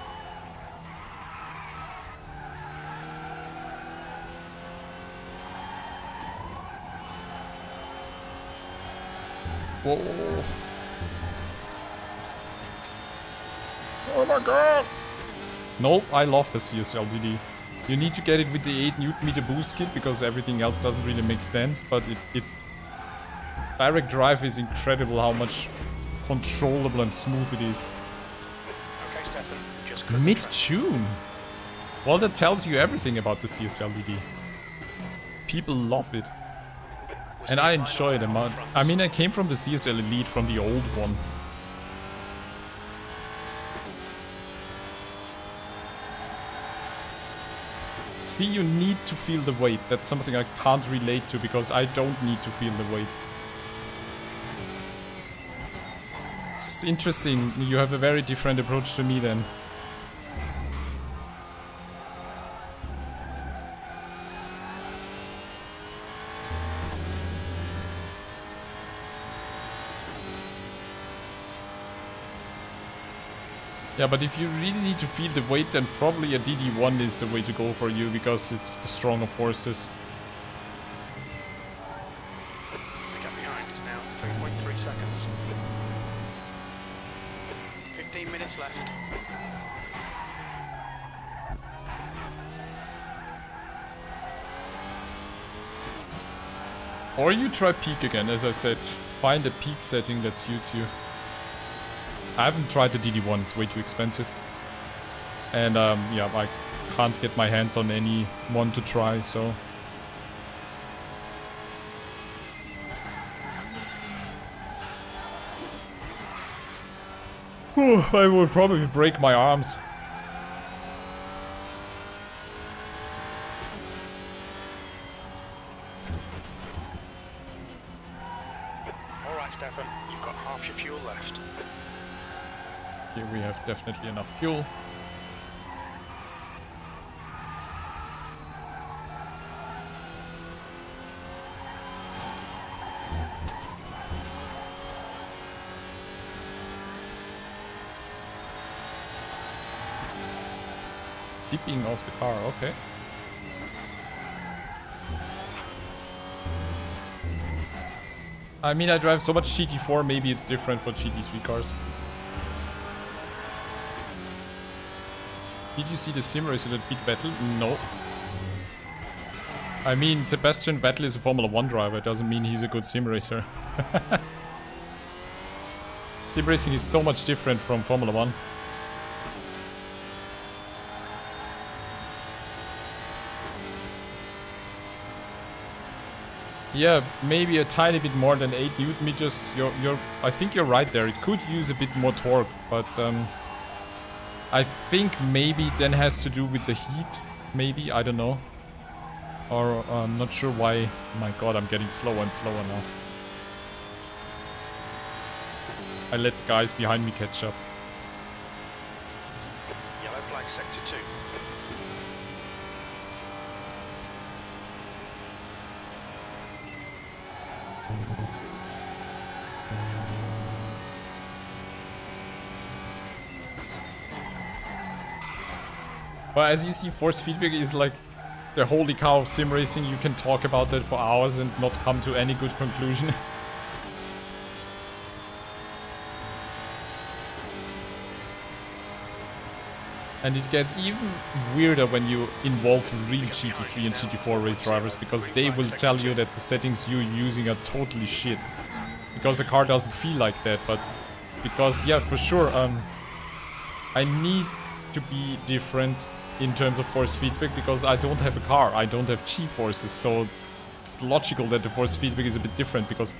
Whoa. Oh my god! Nope, I love the CSLDD. You need to get it with the 8 Nm boost kit because everything else doesn't really make sense, but it's... Direct drive is incredible how much controllable and smooth it is. Okay, Stefan, just Mid-tune? Well, that tells you everything about the CSLDD. People love it. And I enjoy it a lot. I mean, I came from the CSL Elite, from the old one. See, you need to feel the weight. That's something I can't relate to because I don't need to feel the weight. It's interesting. You have a very different approach to me then. Yeah, but if you really need to feel the weight, then probably a DD1 is the way to go for you, because it's the stronger forces. The gap behind is now 3.3 seconds. 15 minutes left. Or you try peak again, as I said. Find a peak setting that suits you. I haven't tried the DD1, it's way too expensive. And yeah, I can't get my hands on any one to try, so... I would probably break my arms. Alright, Stefan, you've got half your fuel left. Here we have definitely enough fuel. Dipping off the car, okay. I mean, I drive so much GT4, maybe it's different for GT3 cars. Did you see the SimRacer that beat Vettel? No. I mean, Sebastian Vettel is a Formula 1 driver, it doesn't mean he's a good SimRacer. SimRacing is so much different from Formula 1. Yeah, maybe a tiny bit more than 8 Newton meters. I think you're right there. It could use a bit more torque, but I think maybe then has to do with the heat. Maybe, I don't know. Or I'm not sure why. My god, I'm getting slower and slower now. I let the guys behind me catch up. Yellow flag sector 2. But as you see, force feedback is like the holy cow of sim racing. You can talk about that for hours and not come to any good conclusion. And it gets even weirder when you involve real GT3 and GT4 race drivers, because they will tell you that the settings you're using are totally shit. Because the car doesn't feel like that, but because, yeah, for sure, I need to be different in terms of force feedback, because I don't have a car, I don't have G-forces, so it's logical that the force feedback is a bit different, because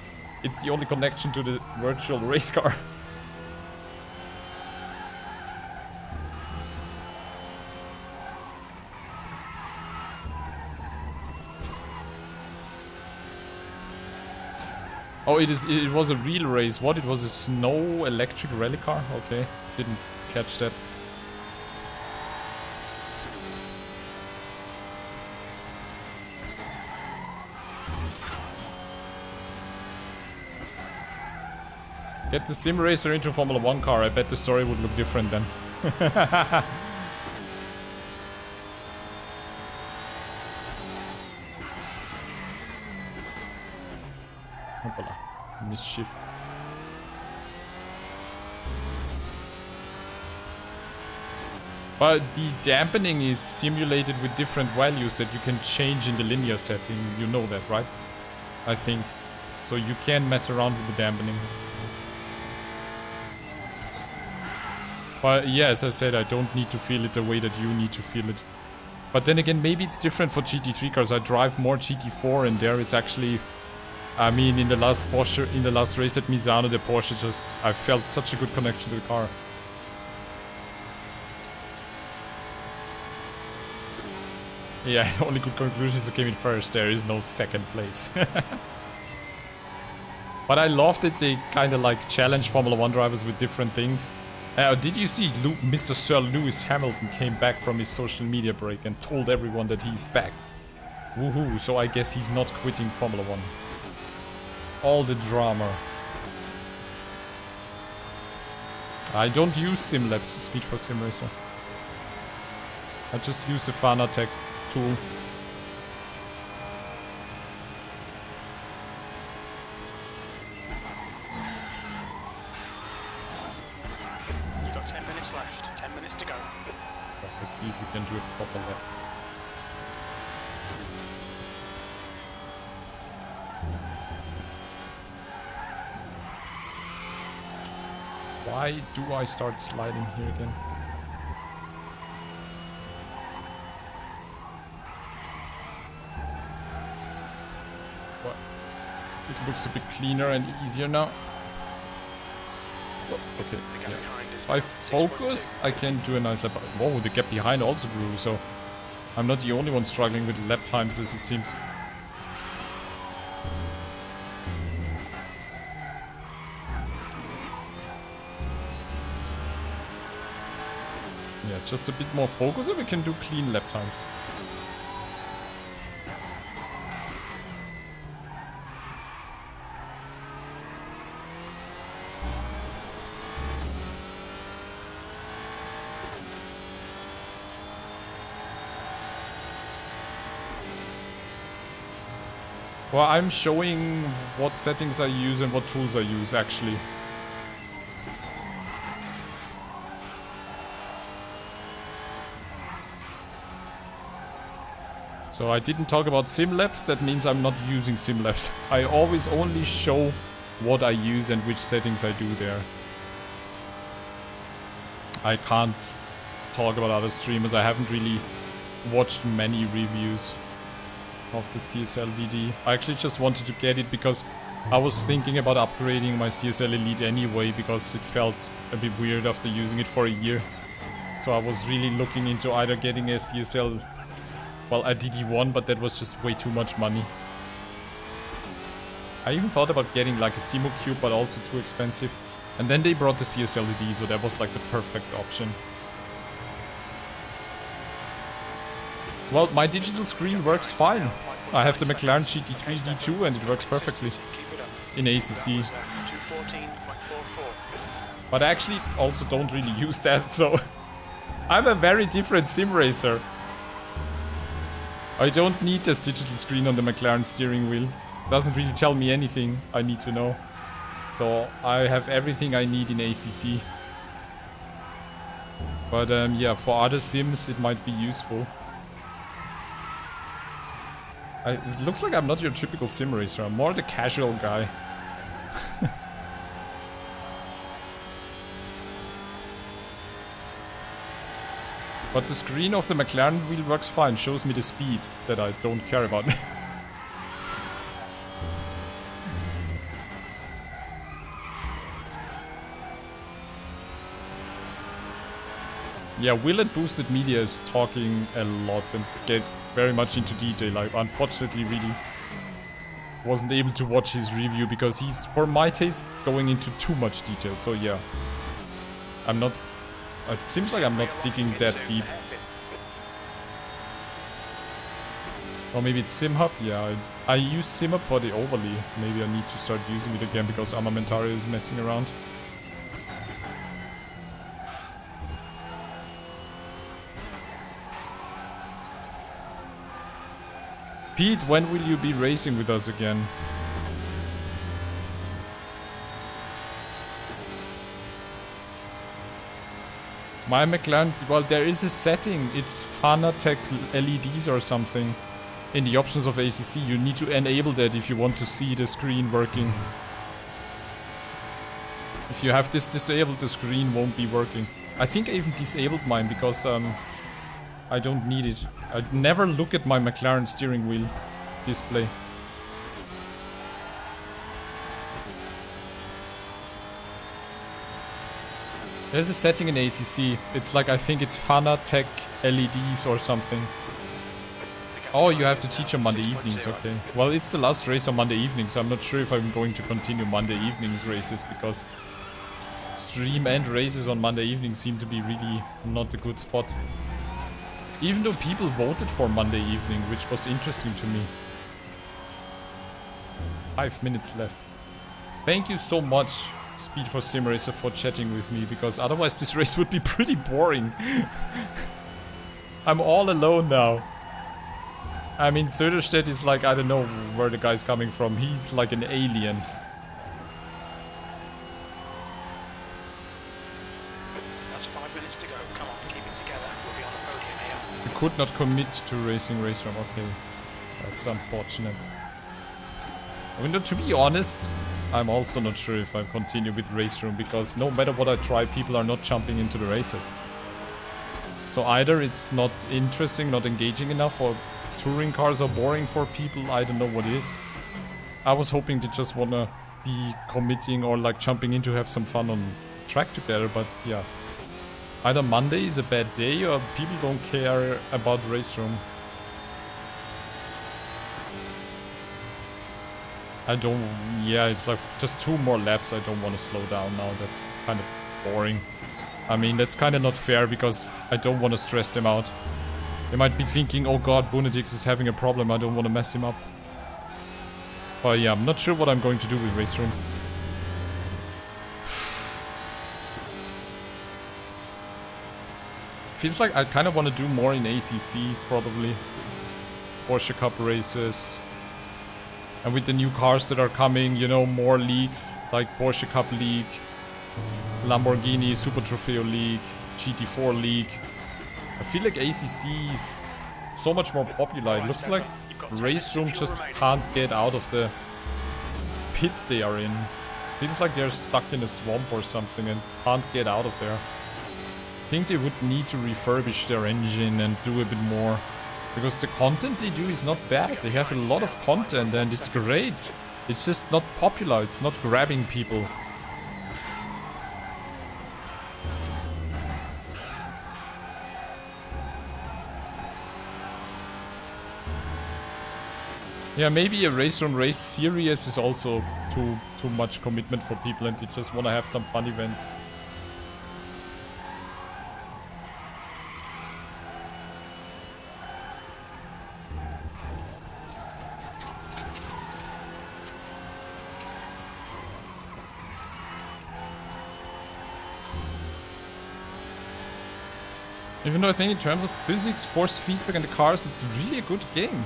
it's the only connection to the virtual race car. Oh, it was a real race. What? It was a snow electric rally car? Okay, didn't catch that. Get the sim racer into a Formula 1 car. I bet the story would look different then. Hoppala. Mischief. But the dampening is simulated with different values that you can change in the linear setting. You know that, right? I think. So you can mess around with the dampening. But yeah, as I said, I don't need to feel it the way that you need to feel it. But then again, maybe it's different for GT3 cars. I drive more GT4 and there it's actually... I mean, in the last race at Misano, the Porsche just... I felt such a good connection to the car. Yeah, the only good conclusion is who came in first. There is no second place. But I love that they kind of like challenge Formula 1 drivers with different things. Did you see Mr. Sir Lewis Hamilton came back from his social media break and told everyone that he's back? Woohoo, so I guess he's not quitting Formula 1. All the drama. I don't use SimLabs, Speed for SimRacer. I just use the Fanatec tool. You've got 10 minutes left, 10 minutes to go. Let's see if we can do it properly. Why do I start sliding here again? What? It looks a bit cleaner and easier now. Oh, okay. Yeah. If I focus, I can do a nice lap. Whoa, the gap behind also grew, so I'm not the only one struggling with lap times as it seems. Yeah, just a bit more focus and we can do clean lap times. Well, I'm showing what settings I use and what tools I use actually. So I didn't talk about SimLabs, that means I'm not using SimLabs. I always only show what I use and which settings I do there. I can't talk about other streamers, I haven't really watched many reviews of the CSL DD. I actually just wanted to get it because I was thinking about upgrading my CSL Elite anyway because it felt a bit weird after using it for a year. So I was really looking into either getting a CSL... well, a DD1, but that was just way too much money. I even thought about getting like a Simo Cube, but also too expensive. And then they brought the CSL DD, so that was like the perfect option. Well, my digital screen works fine. I have the McLaren GT3 D2 and it works perfectly in ACC. But I actually also don't really use that, so I'm a very different sim racer. I don't need this digital screen on the McLaren steering wheel. It doesn't really tell me anything I need to know. So I have everything I need in ACC. But yeah, for other sims it might be useful. It looks like I'm not your typical sim racer, I'm more the casual guy. But the screen of the McLaren wheel works fine, shows me the speed that I don't care about. Yeah, Will at Boosted Media is talking a lot and get very much into detail. I unfortunately really wasn't able to watch his review because he's, for my taste, going into too much detail. So yeah, I'm not... It seems like I'm not digging that deep. Or maybe it's SimHub? Yeah, I used SimHub for the overlay. Maybe I need to start using it again because Armamentario is messing around. Pete, when will you be racing with us again? My McLaren, well, there is a setting. It's Fanatec LEDs or something. In the options of ACC, you need to enable that if you want to see the screen working. If you have this disabled, the screen won't be working. I think I even disabled mine because I don't need it. I never look at my McLaren steering wheel display. There's a setting in ACC. It's like, I think it's Fanatec LEDs or something. Oh, you have to teach on Monday evenings, okay. Well, it's the last race on Monday evening, so I'm not sure if I'm going to continue Monday evenings races, because stream and races on Monday evening seem to be really not a good spot. Even though people voted for Monday evening, which was interesting to me. 5 minutes left. Thank you so much, Speed for Sim Racer, for chatting with me, because otherwise this race would be pretty boring. I'm all alone now. I mean, Söderstedt is like, I don't know where the guy's coming from. He's like an alien. That's 5 minutes to go. Come on, keep it together. We'll be on the podium here. You could not commit to racing RaceRoom. Okay, that's unfortunate. I mean, to be honest, I'm also not sure if I continue with RaceRoom, because no matter what I try, people are not jumping into the races. So either it's not interesting, not engaging enough, or touring cars are boring for people. I don't know what it is. I was hoping they just wanna be committing or like jumping in to have some fun on track together, but yeah. Either Monday is a bad day or people don't care about RaceRoom. I don't... Yeah, it's like just 2 more laps. I don't want to slow down now. That's kind of boring. I mean, that's kind of not fair because I don't want to stress them out. They might be thinking, oh god, Boonatix is having a problem. I don't want to mess him up. But yeah, I'm not sure what I'm going to do with RaceRoom. Feels like I kind of want to do more in ACC, probably. Porsche Cup races. And with the new cars that are coming, you know, more leagues, like Porsche Cup League, Lamborghini Super Trofeo League, GT4 League. I feel like ACC is so much more popular. It looks like RaceRoom just can't get out of the pits they are in. Feels like they're stuck in a swamp or something and can't get out of there. I think they would need to refurbish their engine and do a bit more. Because the content they do is not bad. They have a lot of content and it's great. It's just not popular. It's not grabbing people. Yeah, maybe a RaceRoom race series is also too much commitment for people and they just want to have some fun events. Even though I think in terms of physics, force feedback and the cars, it's really a good game.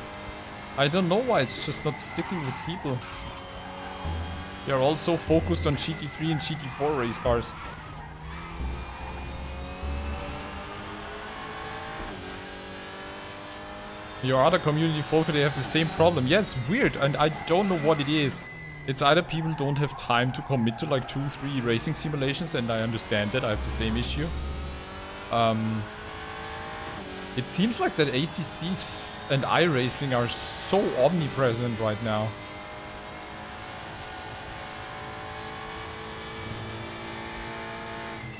I don't know why it's just not sticking with people. They are all so focused on GT3 and GT4 race cars. Your other community folk, they have the same problem. Yeah, it's weird, and I don't know what it is. It's either people don't have time to commit to like 2-3 racing simulations, and I understand that, I have the same issue. It seems like that ACC and iRacing are so omnipresent right now.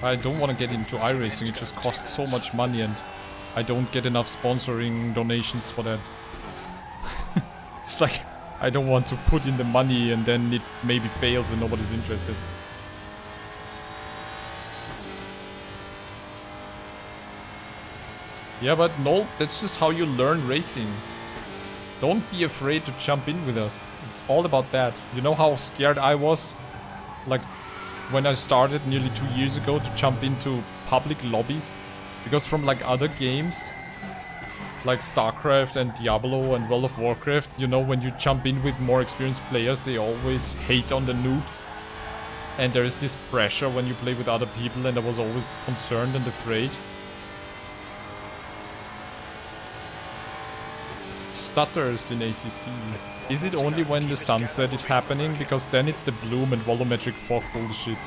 I don't want to get into iRacing, it just costs so much money and I don't get enough sponsoring donations for that. It's like, I don't want to put in the money and then it maybe fails and nobody's interested. Yeah, but no, that's just how you learn racing. Don't be afraid to jump in with us. It's all about that. You know how scared I was? Like, when I started nearly 2 years ago to jump into public lobbies? Because from like other games, like StarCraft and Diablo and World of Warcraft, you know, when you jump in with more experienced players, they always hate on the noobs. And there is this pressure when you play with other people, and I was always concerned and afraid. Stutters in ACC. Is it only when the sunset is happening? Because then it's the bloom and volumetric fog bullshit.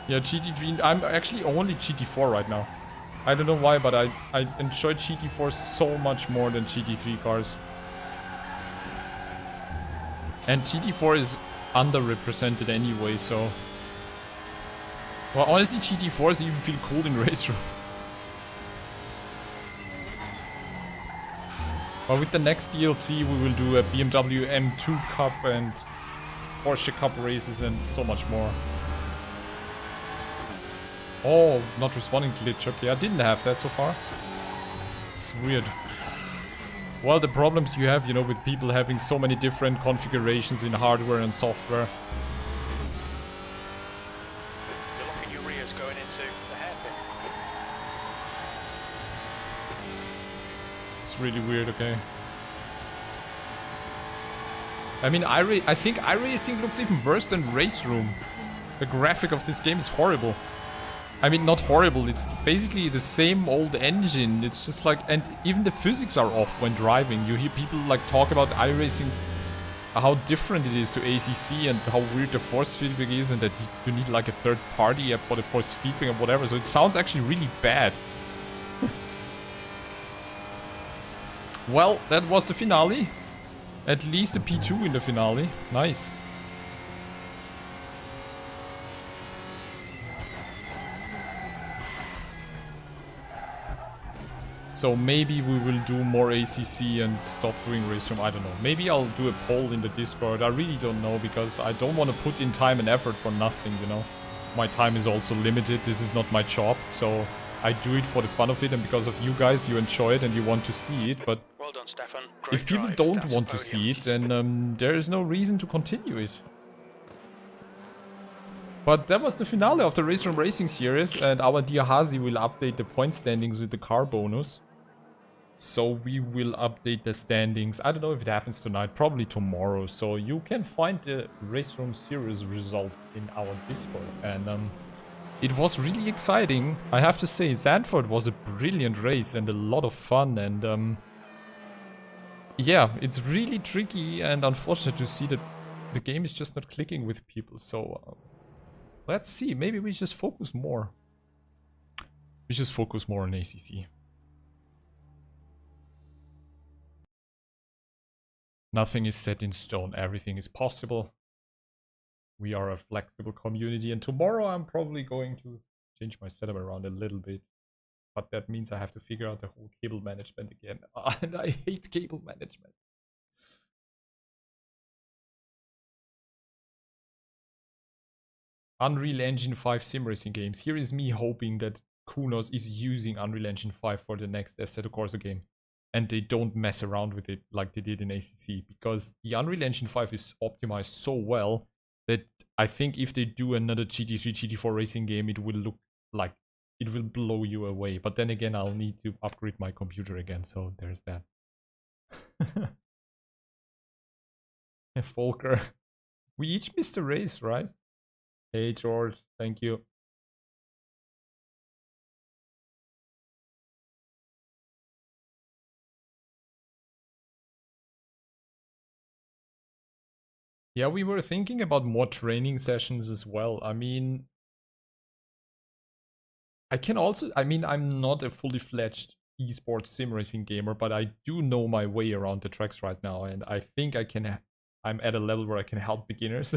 Yeah, GT3, I'm actually only GT4 right now. I don't know why, but I enjoy GT4 so much more than GT3 cars. And GT4 is underrepresented anyway, so... Well, honestly, GT4s even feel cool in RaceRoom. But with the next DLC, we will do a BMW M2 Cup and Porsche Cup races and so much more. Oh, not responding glitch. Okay, I didn't have that so far. It's weird. Well, the problems you have, you know, with people having so many different configurations in hardware and software. The lock in your rear is going into the hairpin. It's really weird, okay. I mean, I think iRacing looks even worse than RaceRoom. The graphic of this game is horrible. I mean, not horrible, it's basically the same old engine. It's just like, and even the physics are off when driving. You hear people like talk about iRacing, how different it is to ACC and how weird the force feedback is, and that you need like a third party app for the force feedback and whatever. So it sounds actually really bad. Well, that was the finale. At least a P2 in the finale. Nice. So maybe we will do more ACC and stop doing RaceRoom, I don't know. Maybe I'll do a poll in the Discord, I really don't know, because I don't want to put in time and effort for nothing, you know. My time is also limited, this is not my job, so I do it for the fun of it, and because of you guys, you enjoy it and you want to see it, but Well done, Stefan. if people don't want to see it, then there is no reason to continue it. But that was the finale of the RaceRoom Racing series, and our dear Hazi will update the point standings with the car bonus. So we will update the standings. I don't know if it happens tonight, probably tomorrow. So you can find the RaceRoom series results in our Discord. And it was really exciting. I have to say, Zandvoort was a brilliant race and a lot of fun. And yeah, it's really tricky and unfortunate to see that the game is just not clicking with people. So let's see, maybe we just focus more. We just focus more on ACC. Nothing is set in stone, everything is possible. We are a flexible community, and tomorrow I'm probably going to change my setup around a little bit. But that means I have to figure out the whole cable management again. And I hate cable management. Unreal Engine 5 sim racing games. Here is me hoping that Kunos is using Unreal Engine 5 for the next Assetto Corsa game. And they don't mess around with it like they did in ACC, because the Unreal Engine 5 is optimized so well that I think if they do another GT3, GT4 racing game, it will look like it will blow you away. But then again, I'll need to upgrade my computer again, so there's that. Volker. We each missed a race, right? Hey, George. Thank you. Yeah, we were thinking about more training sessions as well. I mean, I'm not a fully fledged esports sim racing gamer, but I do know my way around the tracks right now, and I think I'm at a level where I can help beginners.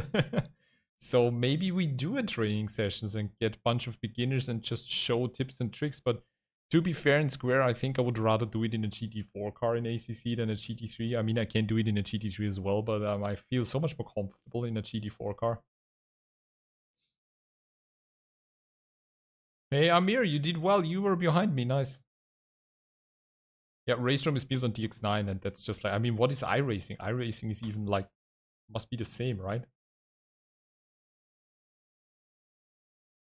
So maybe we do a training sessions and get a bunch of beginners and just show tips and tricks. But to be fair and square, I think I would rather do it in a GT4 car in ACC than a GT3. I mean, I can do it in a GT3 as well, but I feel so much more comfortable in a GT4 car. Hey, Amir, you did well. You were behind me. Nice. Yeah, RaceRoom is built on DX9, and that's just like, I mean, what is iRacing? iRacing is even like, must be the same, right?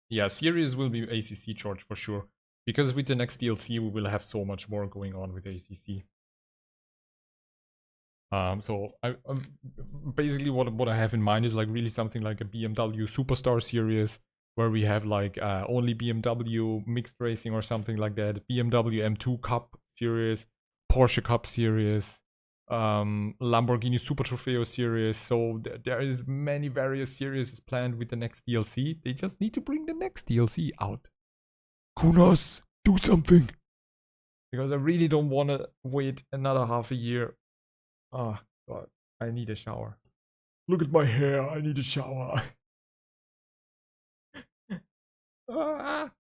Yeah, series will be ACC, George, for sure. Because with the next DLC, we will have so much more going on with ACC. So basically what I have in mind is like really something like a BMW Superstar series, where we have like only BMW mixed racing or something like that. BMW M2 Cup series, Porsche Cup series, Lamborghini Super Trofeo series. So there is many various series planned with the next DLC. They just need to bring the next DLC out. Kunos, do something! Because I really don't want to wait another half a year. Oh god, I need a shower. Look at my hair, I need a shower. Ah.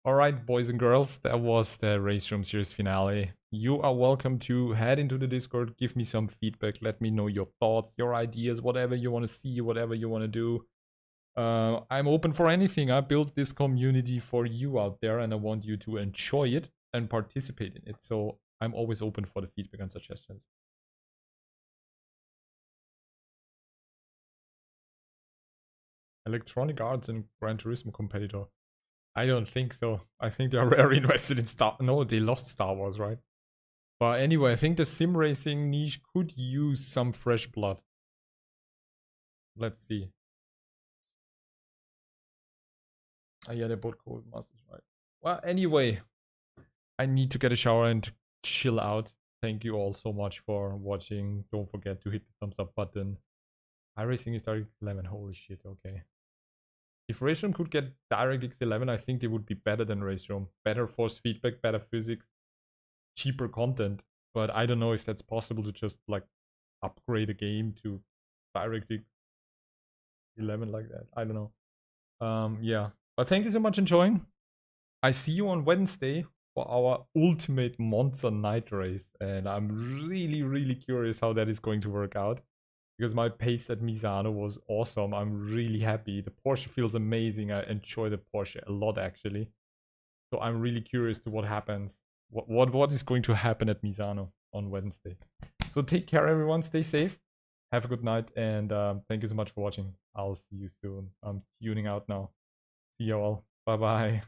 Alright, boys and girls, that was the RaceRoom series finale. You are welcome to head into the Discord, give me some feedback, let me know your thoughts, your ideas, whatever you want to see, whatever you want to do. I'm open for anything. I built this community for you out there, and I want you to enjoy it and participate in it. So I'm always open for the feedback and suggestions. Electronic Arts and Gran Turismo competitor. I don't think so. I think they are very invested in Star. No, they lost Star Wars, right? But anyway, I think the sim racing niche could use some fresh blood. Let's see. Oh yeah, they both Cold Masters, right? Well, anyway, I need to get a shower and chill out. Thank you all so much for watching. Don't forget to hit the thumbs up button. iRacing is DirectX 11. Holy shit, okay. If RaceRoom could get DirectX 11, I think they would be better than RaceRoom. Better force feedback, better physics, cheaper content. But I don't know if that's possible to just like upgrade a game to DirectX 11 like that. I don't know. Yeah. But thank you so much for joining. I see you on Wednesday for our ultimate Monza night race. And I'm really, really curious how that is going to work out. Because my pace at Misano was awesome. I'm really happy. The Porsche feels amazing. I enjoy the Porsche a lot, actually. So I'm really curious to what happens. What is going to happen at Misano on Wednesday. So take care, everyone. Stay safe. Have a good night. And thank you so much for watching. I'll see you soon. I'm tuning out now. See you all. Bye-bye.